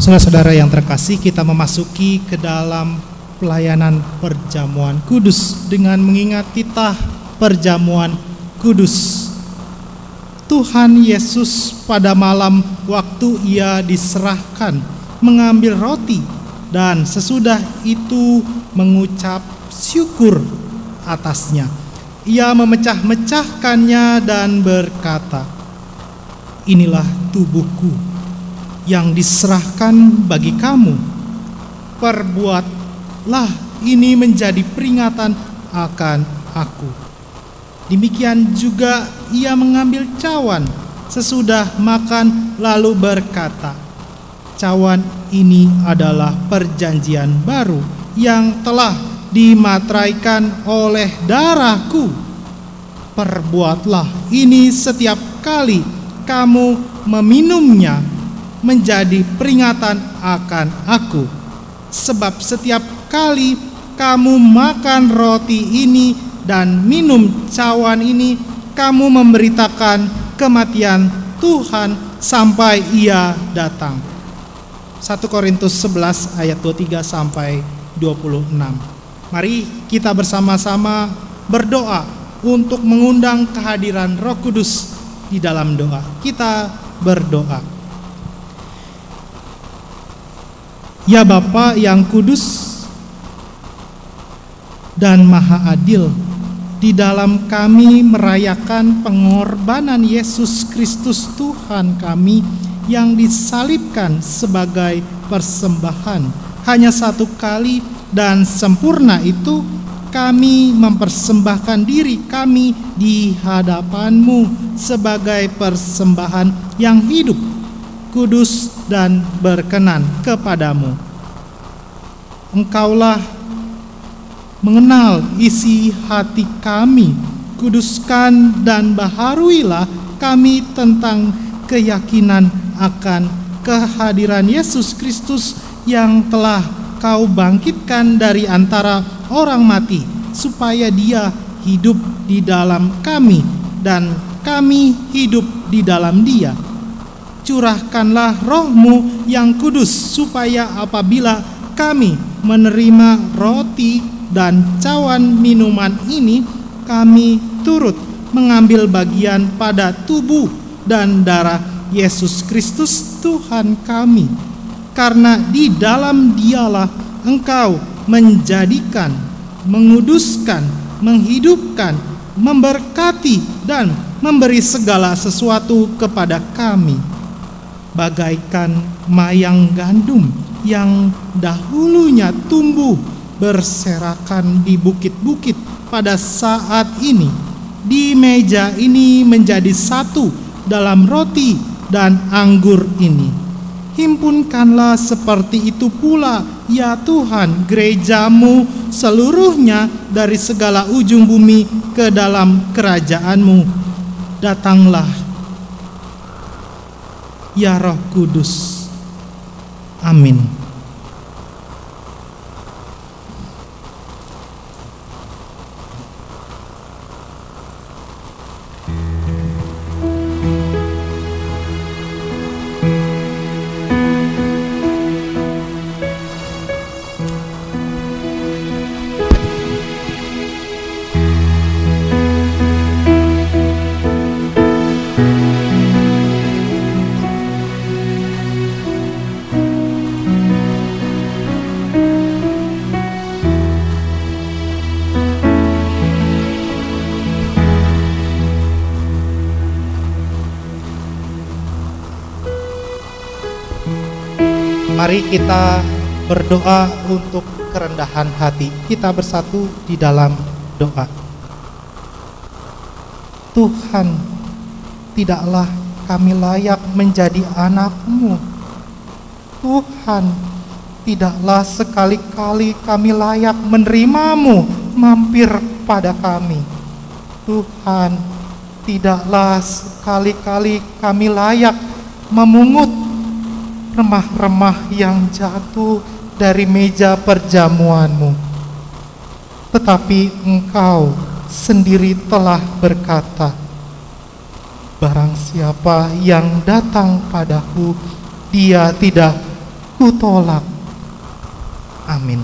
Saudara-saudara yang terkasih, kita memasuki ke dalam pelayanan perjamuan kudus dengan mengingat titah perjamuan kudus. Tuhan Yesus pada malam waktu ia diserahkan mengambil roti dan sesudah itu mengucap syukur atasnya. Ia memecah-mecahkannya dan berkata, "Inilah tubuhku yang diserahkan bagi kamu. Perbuatlah ini menjadi peringatan akan aku." Demikian juga ia mengambil cawan sesudah makan lalu berkata, "Cawan ini adalah perjanjian baru yang telah dimateraikan oleh darahku. Perbuatlah ini setiap kali kamu meminumnya menjadi peringatan akan aku. Sebab setiap kali kamu makan roti ini dan minum cawan ini, kamu memberitakan kematian Tuhan sampai ia datang." 1 Korintus 11 ayat 23 sampai 26. Mari kita bersama-sama berdoa untuk mengundang kehadiran Roh Kudus di dalam doa. Kita berdoa. Ya Bapa yang kudus dan maha adil, di dalam kami merayakan pengorbanan Yesus Kristus Tuhan kami yang disalibkan sebagai persembahan hanya satu kali dan sempurna itu, kami mempersembahkan diri kami di hadapan-Mu sebagai persembahan yang hidup, kudus dan berkenan kepadamu. Engkaulah mengenal isi hati kami, kuduskan dan baharuilah kami tentang keyakinan akan kehadiran Yesus Kristus yang telah Kau bangkitkan dari antara orang mati, supaya Dia hidup di dalam kami dan kami hidup di dalam Dia. Curahkanlah Roh-Mu yang kudus, supaya apabila kami menerima roti dan cawan minuman ini, kami turut mengambil bagian pada tubuh dan darah Yesus Kristus Tuhan kami. Karena di dalam Dialah Engkau menjadikan, menguduskan, menghidupkan, memberkati, dan memberi segala sesuatu kepada kami, bagaikan mayang gandum yang dahulunya tumbuh berserakan di bukit-bukit, pada saat ini di meja ini menjadi satu dalam roti dan anggur ini. Himpunkanlah seperti itu pula, ya Tuhan, gerejamu seluruhnya dari segala ujung bumi ke dalam kerajaan-Mu. Datanglah, ya Roh Kudus. Amin. Mari kita berdoa untuk kerendahan hati. Kita bersatu di dalam doa. Tuhan, tidaklah kami layak menjadi anak-Mu. Tuhan, tidaklah sekali-kali kami layak menerimamu mampir pada kami. Tuhan, tidaklah sekali-kali kami layak memungut remah-remah yang jatuh dari meja perjamuan-Mu. Tetapi Engkau sendiri telah berkata, barang siapa yang datang padaku, dia tidak kutolak. Amin.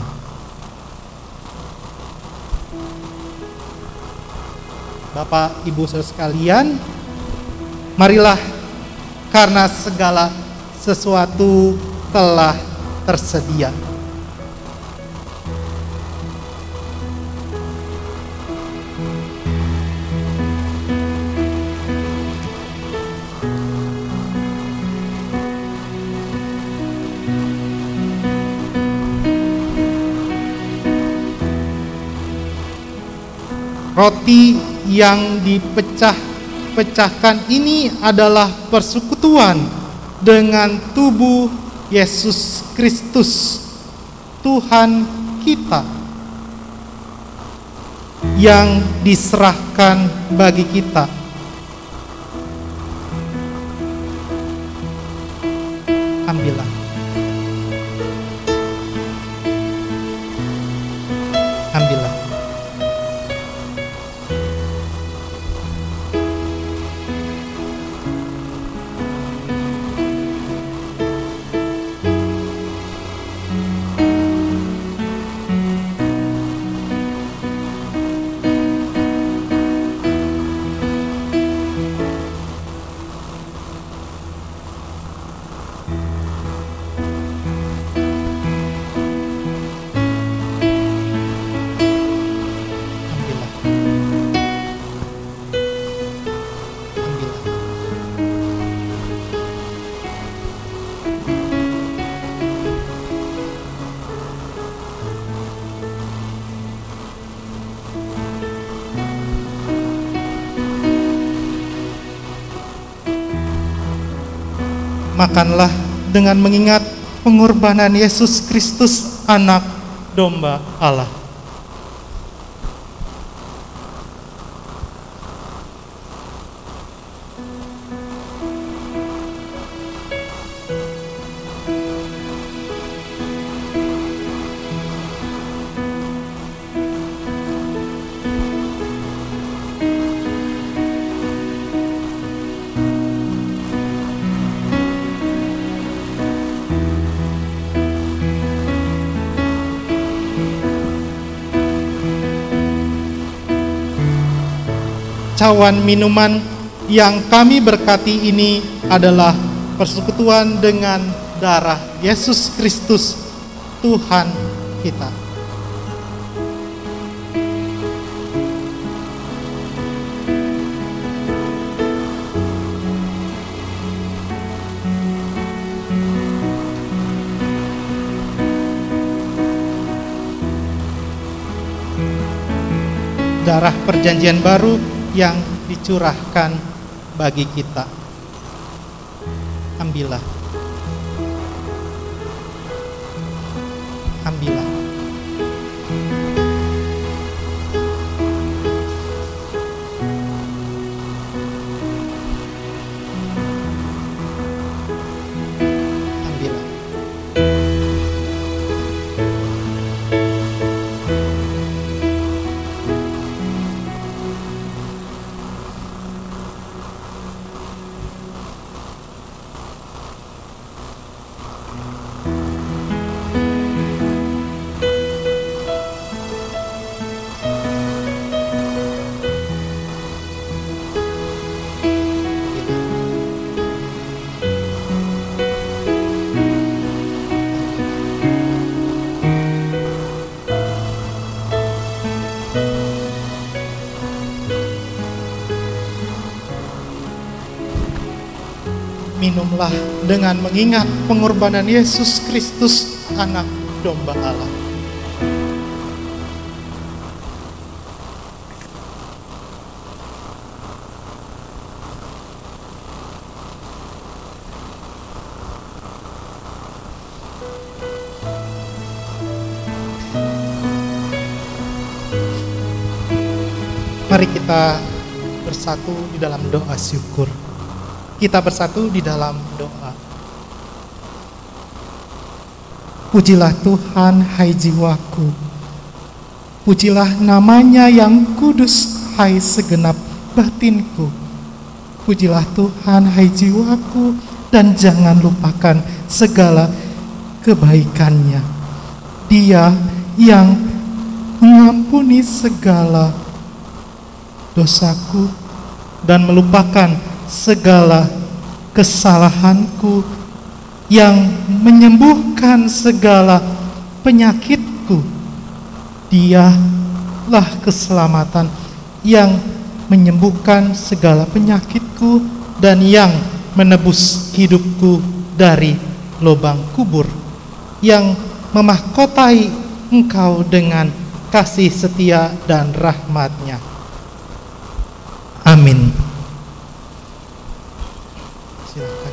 Bapak, Ibu, saudara sekalian, marilah, karena segala sesuatu telah tersedia. Roti yang dipecahkan ini adalah persekutuan dengan tubuh Yesus Kristus, Tuhan kita, yang diserahkan bagi kita. Ambillah. Ambillah. Makanlah dengan mengingat pengorbanan Yesus Kristus, Anak Domba Allah. cawan minuman yang kami berkati ini adalah persekutuan dengan darah Yesus Kristus, Tuhan kita. Darah perjanjian baru yang dicurahkan bagi kita. Ambillah. Ambillah. Ambillah. Minumlah dengan mengingat pengorbanan Yesus Kristus, Anak Domba Allah. Mari kita bersatu di dalam doa syukur. Kita bersatu di dalam doa. Pujilah Tuhan, hai jiwaku. Pujilah namanya yang kudus, hai segenap batinku. Pujilah Tuhan, hai jiwaku, dan jangan lupakan segala kebaikannya. Dia yang mengampuni segala dosaku dan melupakan segala kesalahanku, yang menyembuhkan segala penyakitku. Dialah keselamatan yang menyembuhkan segala penyakitku dan yang menebus hidupku dari lubang kubur, yang memahkotai engkau dengan kasih setia dan rahmat-Nya. Amin. Silakan.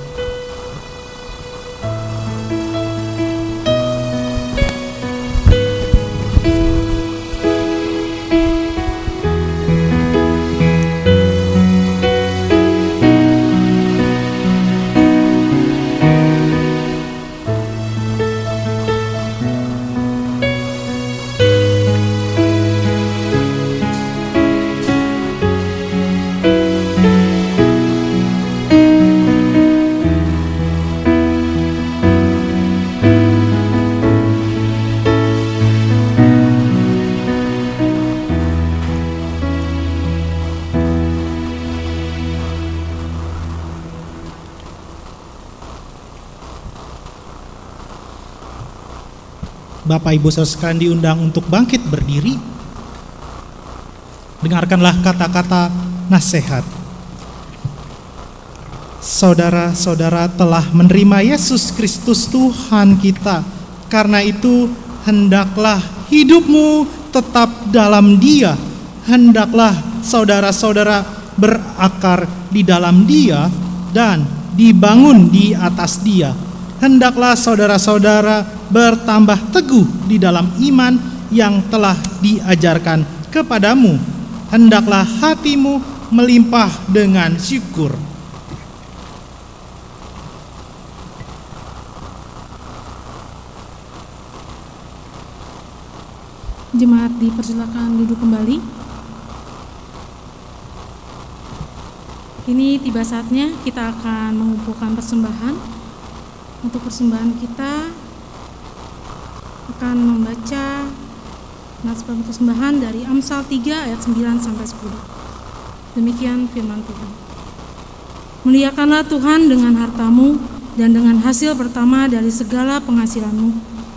Bapak Ibu saudara sekalian diundang untuk bangkit berdiri. Dengarkanlah kata-kata nasihat. Saudara-saudara telah menerima Yesus Kristus Tuhan kita. Karena itu hendaklah hidupmu tetap dalam Dia. Hendaklah saudara-saudara berakar di dalam Dia dan dibangun di atas Dia. Hendaklah saudara-saudara bertambah teguh di dalam iman yang telah diajarkan kepadamu. Hendaklah hatimu melimpah dengan syukur. Jemaat dipersilakan duduk kembali. Kini tiba saatnya kita akan mengumpulkan persembahan. Untuk persembahan kita akan membaca nats persembahan dari Amsal 3 ayat 9 sampai 10. Demikian firman Tuhan. Muliakanlah Tuhan dengan hartamu dan dengan hasil pertama dari segala penghasilanmu,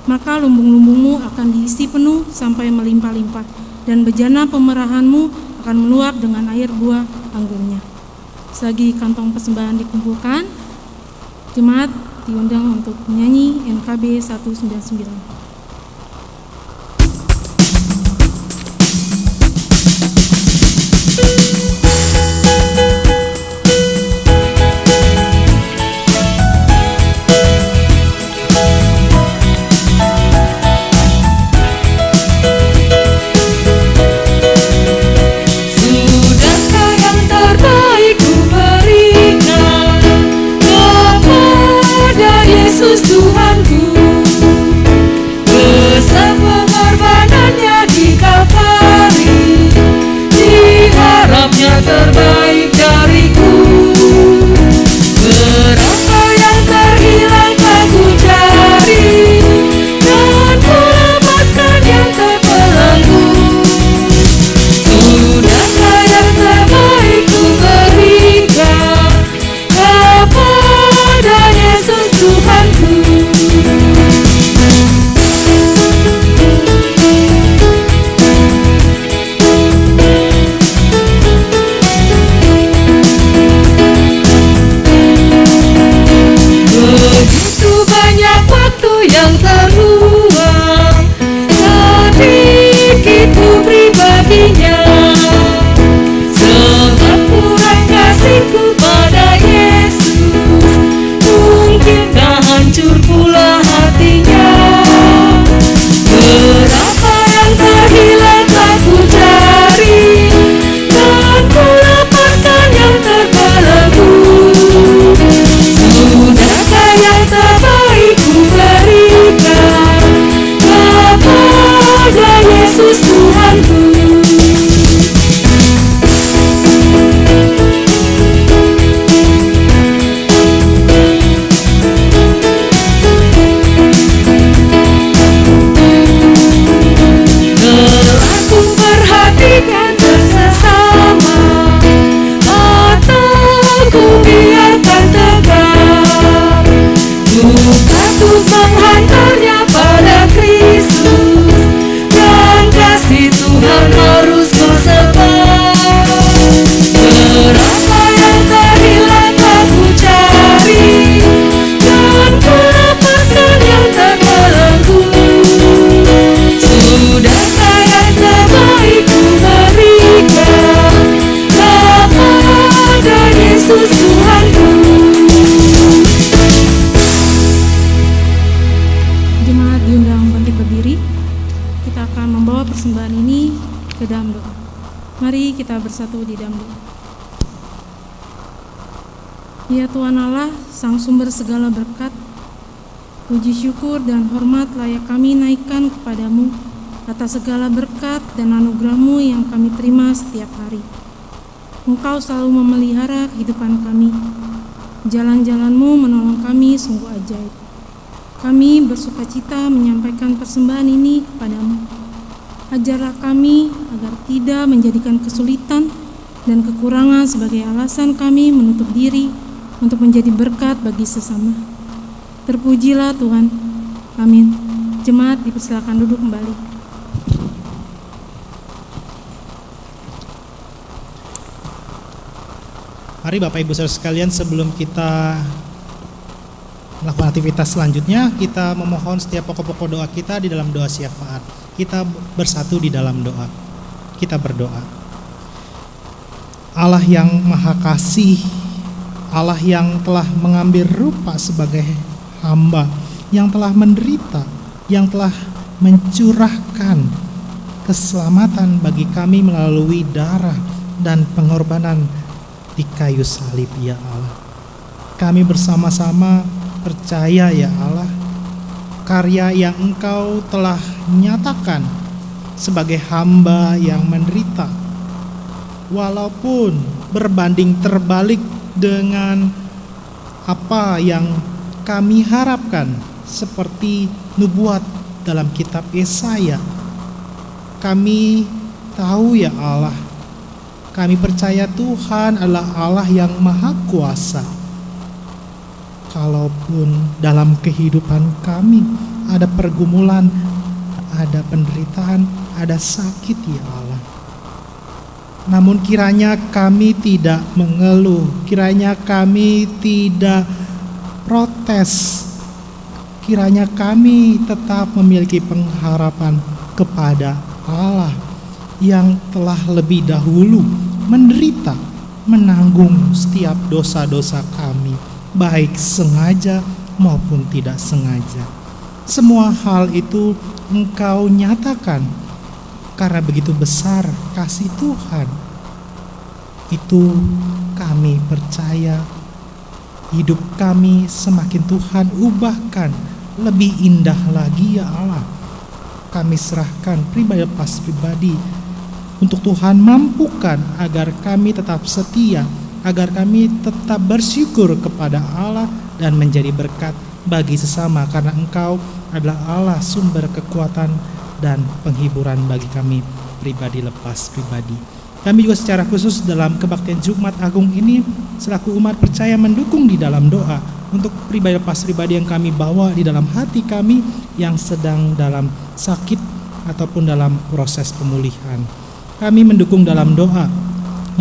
maka lumbung-lumbungmu akan diisi penuh sampai melimpah-limpah, dan bejana pemerahanmu akan meluap dengan air buah anggurnya. Selagi kantong persembahan dikumpulkan, jemaat diundang untuk menyanyi NKB 199. Yesus Tuhanku, besar pengorbanannya di Kalvari, diharapnya terbaik dariku. Berapa yang terhilang telah ku cari, dan ku lepaskan yang terbelenggu. Sudahkah yang terbaik ku berikan kepada Yesus Tuhanku. Begitu banyak waktu yang terbuang, sedikit ku beri baginya. Sebab kurang kasihku pada Yesus, mungkinkah hancur pula hatinya. Berapa yang terhilang telah ku cari, dan ku lepaskan yang terbelenggu. Sudahkah yang terbaik ku berikan kepada Yesus Tuhanku. Perhatikan sesama, mataku biarkan tegak, bukaku menghantarnya pada Kristus, dan kasih Tuhan harus tersebar. Berapa yang terhilang telah ku cari, dan ku lepaskan yang terbelenggu. Sudahkah yang terbaik ku berikan kepada Yesus Tuhanku. Jemaat diundang bangkit berdiri. Kita akan membawa persembahan ini ke dalam doa. Mari kita bersatu di dalam doa. Ya Tuhan Allah, Sang Sumber segala berkat, puji syukur dan hormat layak kami naikkan kepadamu atas segala berkat dan anugerah-Mu yang kami terima setiap hari. Engkau selalu memelihara kehidupan kami. Jalan-jalan-Mu menolong kami sungguh ajaib. Kami bersukacita menyampaikan persembahan ini kepadamu. Ajarlah kami agar tidak menjadikan kesulitan dan kekurangan sebagai alasan kami menutup diri untuk menjadi berkat bagi sesama. Terpujilah Tuhan. Amin. Jemaat dipersilakan duduk kembali. Mari Bapak Ibu Saudara sekalian, sebelum kita melakukan aktivitas selanjutnya, kita memohon setiap pokok-pokok doa kita di dalam doa syafaat. Kita bersatu di dalam doa. Kita berdoa. Allah yang Maha Kasih, Allah yang telah mengambil rupa sebagai hamba, yang telah menderita, yang telah mencurahkan keselamatan bagi kami melalui darah dan pengorbanan di kayu salib, ya Allah. Kami bersama-sama percaya, ya Allah, karya yang Engkau telah nyatakan sebagai hamba yang menderita, walaupun berbanding terbalik dengan apa yang kami harapkan, seperti nubuat dalam kitab Yesaya. Kami tahu, ya Allah, Kami percaya Tuhan adalah Allah yang Maha Kuasa. Kalaupun dalam kehidupan kami ada pergumulan, ada penderitaan, ada sakit ya Allah. Namun kiranya kami tidak mengeluh, kiranya kami tidak protes, kiranya kami tetap memiliki pengharapan kepada Allah yang telah lebih dahulu menderita, menanggung setiap dosa-dosa kami, baik sengaja maupun tidak sengaja. Semua hal itu Engkau nyatakan karena begitu besar kasih Tuhan. Itu kami percaya hidup kami semakin Tuhan ubahkan lebih indah lagi ya Allah. Kami serahkan pribadi lepas pribadi untuk Tuhan mampukan agar kami tetap setia, agar kami tetap bersyukur kepada Allah dan menjadi berkat bagi sesama, karena Engkau adalah Allah sumber kekuatan dan penghiburan bagi kami pribadi lepas pribadi. Kami juga secara khusus dalam kebaktian Jumat Agung ini selaku umat percaya mendukung di dalam doa untuk pribadi lepas pribadi yang kami bawa di dalam hati kami yang sedang dalam sakit ataupun dalam proses pemulihan. Kami mendukung dalam doa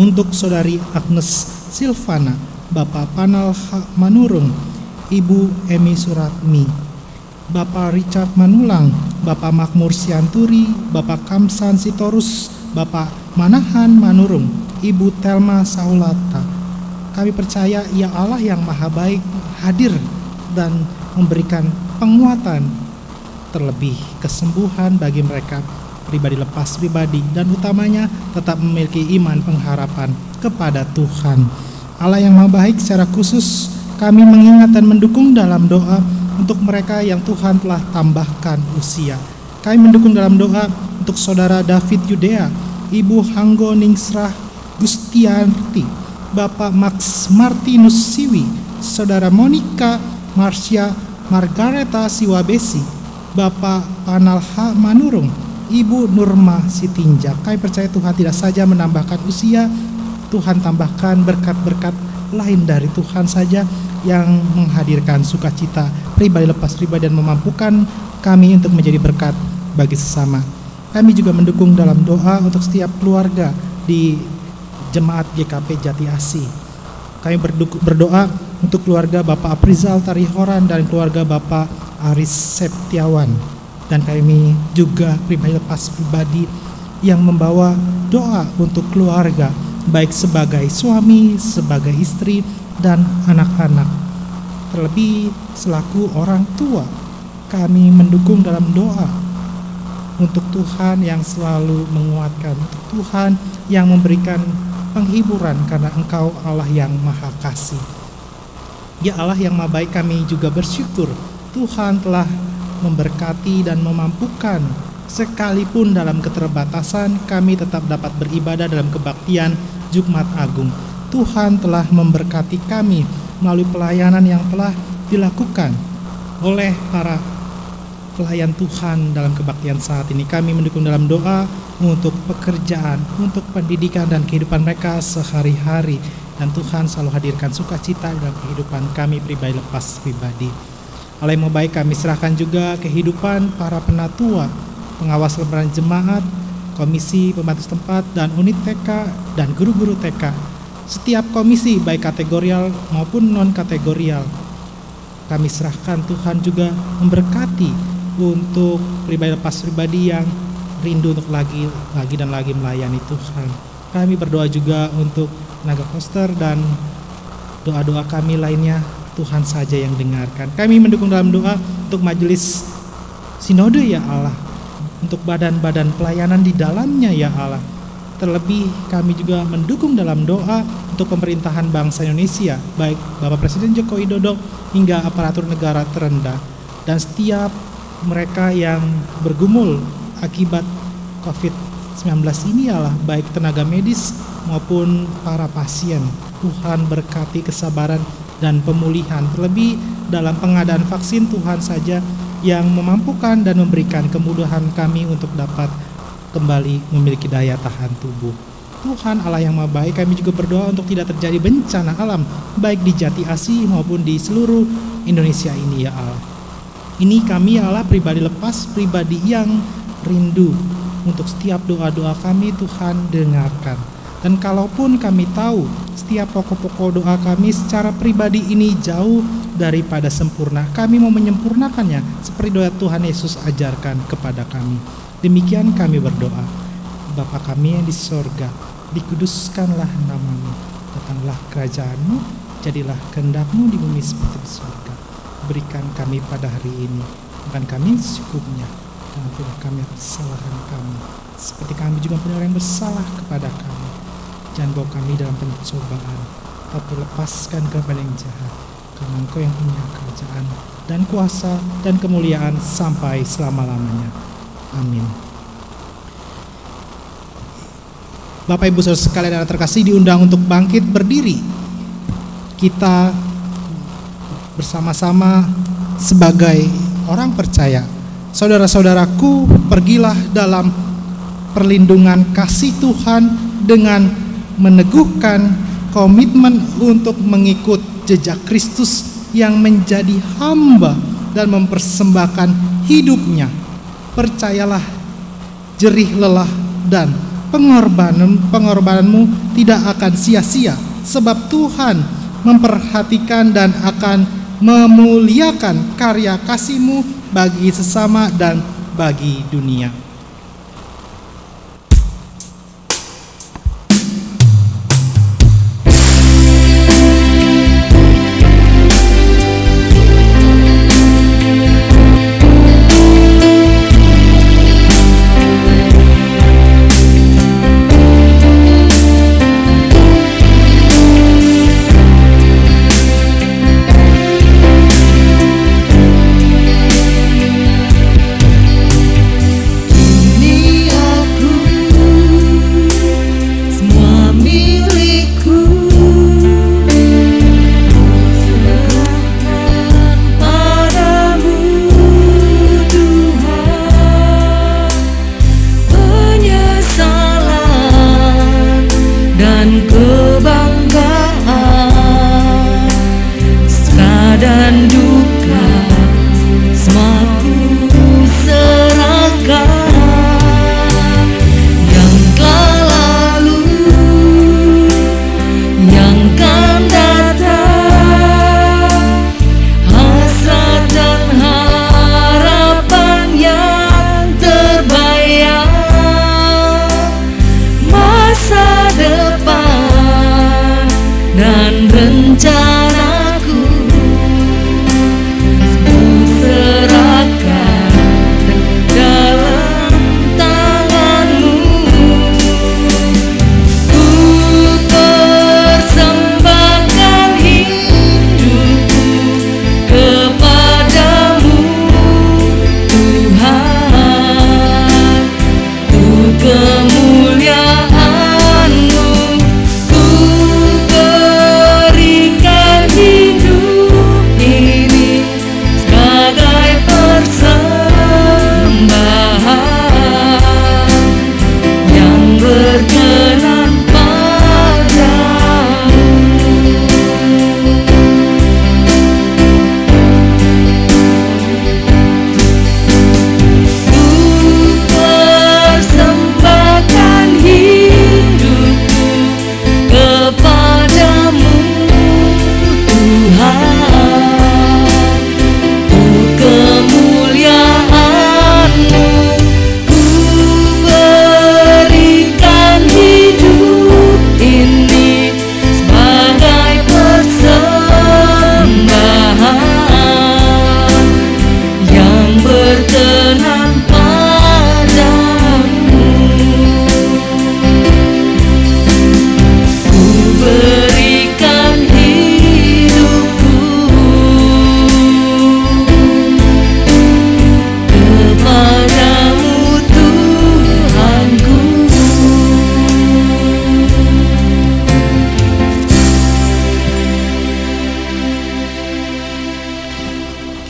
untuk Saudari Agnes Silvana, Bapak Panal Manurung, Ibu Emi Suratmi, Bapak Richard Manulang, Bapak Makmur Sianturi, Bapak Kamsan Sitorus, Bapak Manahan Manurung, Ibu Telma Saulata. Kami percaya ya Allah yang maha baik hadir dan memberikan penguatan, terlebih kesembuhan bagi mereka pribadi lepas pribadi, dan utamanya tetap memiliki iman pengharapan kepada Tuhan. Allah yang maha baik, secara khusus kami mengingat dan mendukung dalam doa untuk mereka yang Tuhan telah tambahkan usia. Kami mendukung dalam doa untuk Saudara David Yudea, Ibu Hanggo Ningsrah Gustianti, Bapak Max Martinus Siwi, Saudara Monica Marsha Margareta Siwabesi, Bapak Panalha Manurung, Ibu Nurma Sitinjak. Kami percaya Tuhan tidak saja menambahkan usia, Tuhan tambahkan berkat-berkat lain dari Tuhan saja yang menghadirkan sukacita pribadi lepas pribadi dan memampukan kami untuk menjadi berkat bagi sesama. Kami juga mendukung dalam doa untuk setiap keluarga di Jemaat GKP Jati Asih. Kami berdoa untuk keluarga Bapak Aprizal Tarihoran dan keluarga Bapak Aris Septiawan. Dan kami juga pribadi lepas pribadi yang membawa doa untuk keluarga, baik sebagai suami, sebagai istri, dan anak-anak. Terlebih selaku orang tua, kami mendukung dalam doa untuk Tuhan yang selalu menguatkan, untuk Tuhan yang memberikan penghiburan karena Engkau Allah yang maha kasih. Ya Allah yang maha baik, kami juga bersyukur Tuhan telah memberkati dan memampukan, sekalipun dalam keterbatasan kami tetap dapat beribadah dalam kebaktian Jumat Agung. Tuhan telah memberkati kami melalui pelayanan yang telah dilakukan oleh para pelayan Tuhan dalam kebaktian saat ini. Kami mendukung dalam doa untuk pekerjaan, untuk pendidikan dan kehidupan mereka sehari-hari, dan Tuhan selalu hadirkan sukacita dalam kehidupan kami pribadi lepas pribadi. Allah yang baik, kami serahkan juga kehidupan para penatua, pengawas lebaran jemaat, komisi pembantu setempat, dan unit TK dan guru-guru TK. Setiap komisi baik kategorial maupun non kategorial, kami serahkan. Tuhan juga memberkati untuk pribadi lepas pribadi yang rindu untuk lagi dan lagi melayani Tuhan. Kami berdoa juga untuk tenaga poster dan doa-doa kami lainnya, Tuhan saja yang dengarkan. Kami mendukung dalam doa untuk majelis sinode ya Allah, untuk badan-badan pelayanan di dalamnya ya Allah. Terlebih kami juga mendukung dalam doa untuk pemerintahan bangsa Indonesia, baik Bapak Presiden Joko Widodo hingga aparatur negara terendah, dan setiap mereka yang bergumul akibat COVID-19 ini ya Allah, baik tenaga medis maupun para pasien. Tuhan berkati kesabaran dan pemulihan, terlebih dalam pengadaan vaksin. Tuhan saja yang memampukan dan memberikan kemudahan kami untuk dapat kembali memiliki daya tahan tubuh. Tuhan Allah yang Maha Baik, kami juga berdoa untuk tidak terjadi bencana alam, baik di Jati Asih maupun di seluruh Indonesia ini ya Allah. Ini kami ya Allah pribadi lepas, pribadi yang rindu untuk setiap doa-doa kami Tuhan dengarkan. Dan kalaupun kami tahu setiap pokok-pokok doa kami secara pribadi ini jauh daripada sempurna, kami mau menyempurnakannya seperti doa Tuhan Yesus ajarkan kepada kami. Demikian kami berdoa. Bapa kami yang di sorga, dikuduskanlah namamu, datanglah kerajaan-Mu, jadilah kehendak-Mu di bumi seperti di sorga. Berikan kami pada hari ini makan kami secukupnya, dan ampunilah kami kesalahan kami, seperti kami juga punya orang yang bersalah kepada kami. Jangan bawa kami dalam pencobaan, tapi lepaskan kepada yang jahat, karena Engkau yang punya kerajaan dan kuasa dan kemuliaan sampai selama-lamanya. Amin. Bapak Ibu Saudara sekalian yang terkasih, diundang untuk bangkit berdiri. Kita bersama-sama sebagai orang percaya. Saudara-saudaraku, pergilah dalam perlindungan kasih Tuhan dengan meneguhkan komitmen untuk mengikut jejak Kristus yang menjadi hamba dan mempersembahkan hidupnya. Percayalah, jerih lelah dan pengorbananmu tidak akan sia-sia, sebab Tuhan memperhatikan dan akan memuliakan karya kasih-Mu bagi sesama dan bagi dunia.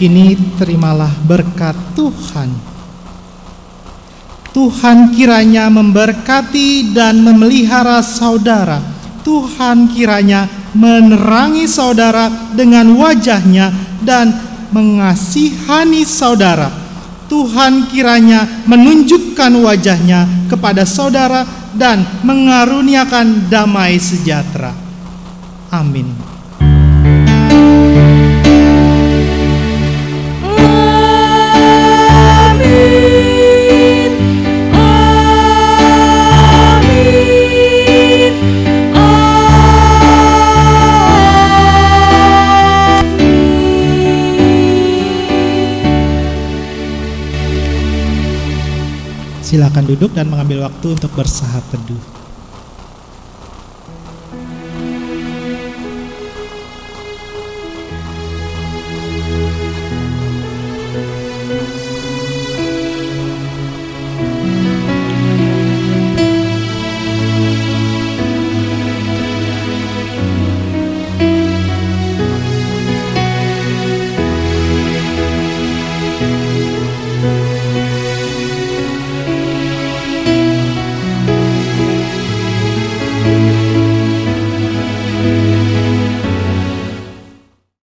Kini terimalah berkat Tuhan. Tuhan kiranya memberkati dan memelihara saudara. Tuhan kiranya menerangi saudara dengan wajah-Nya dan mengasihani saudara. Tuhan kiranya menunjukkan wajah-Nya kepada saudara dan mengaruniakan damai sejahtera. Amin. Silakan duduk dan mengambil waktu untuk bersahat teduh.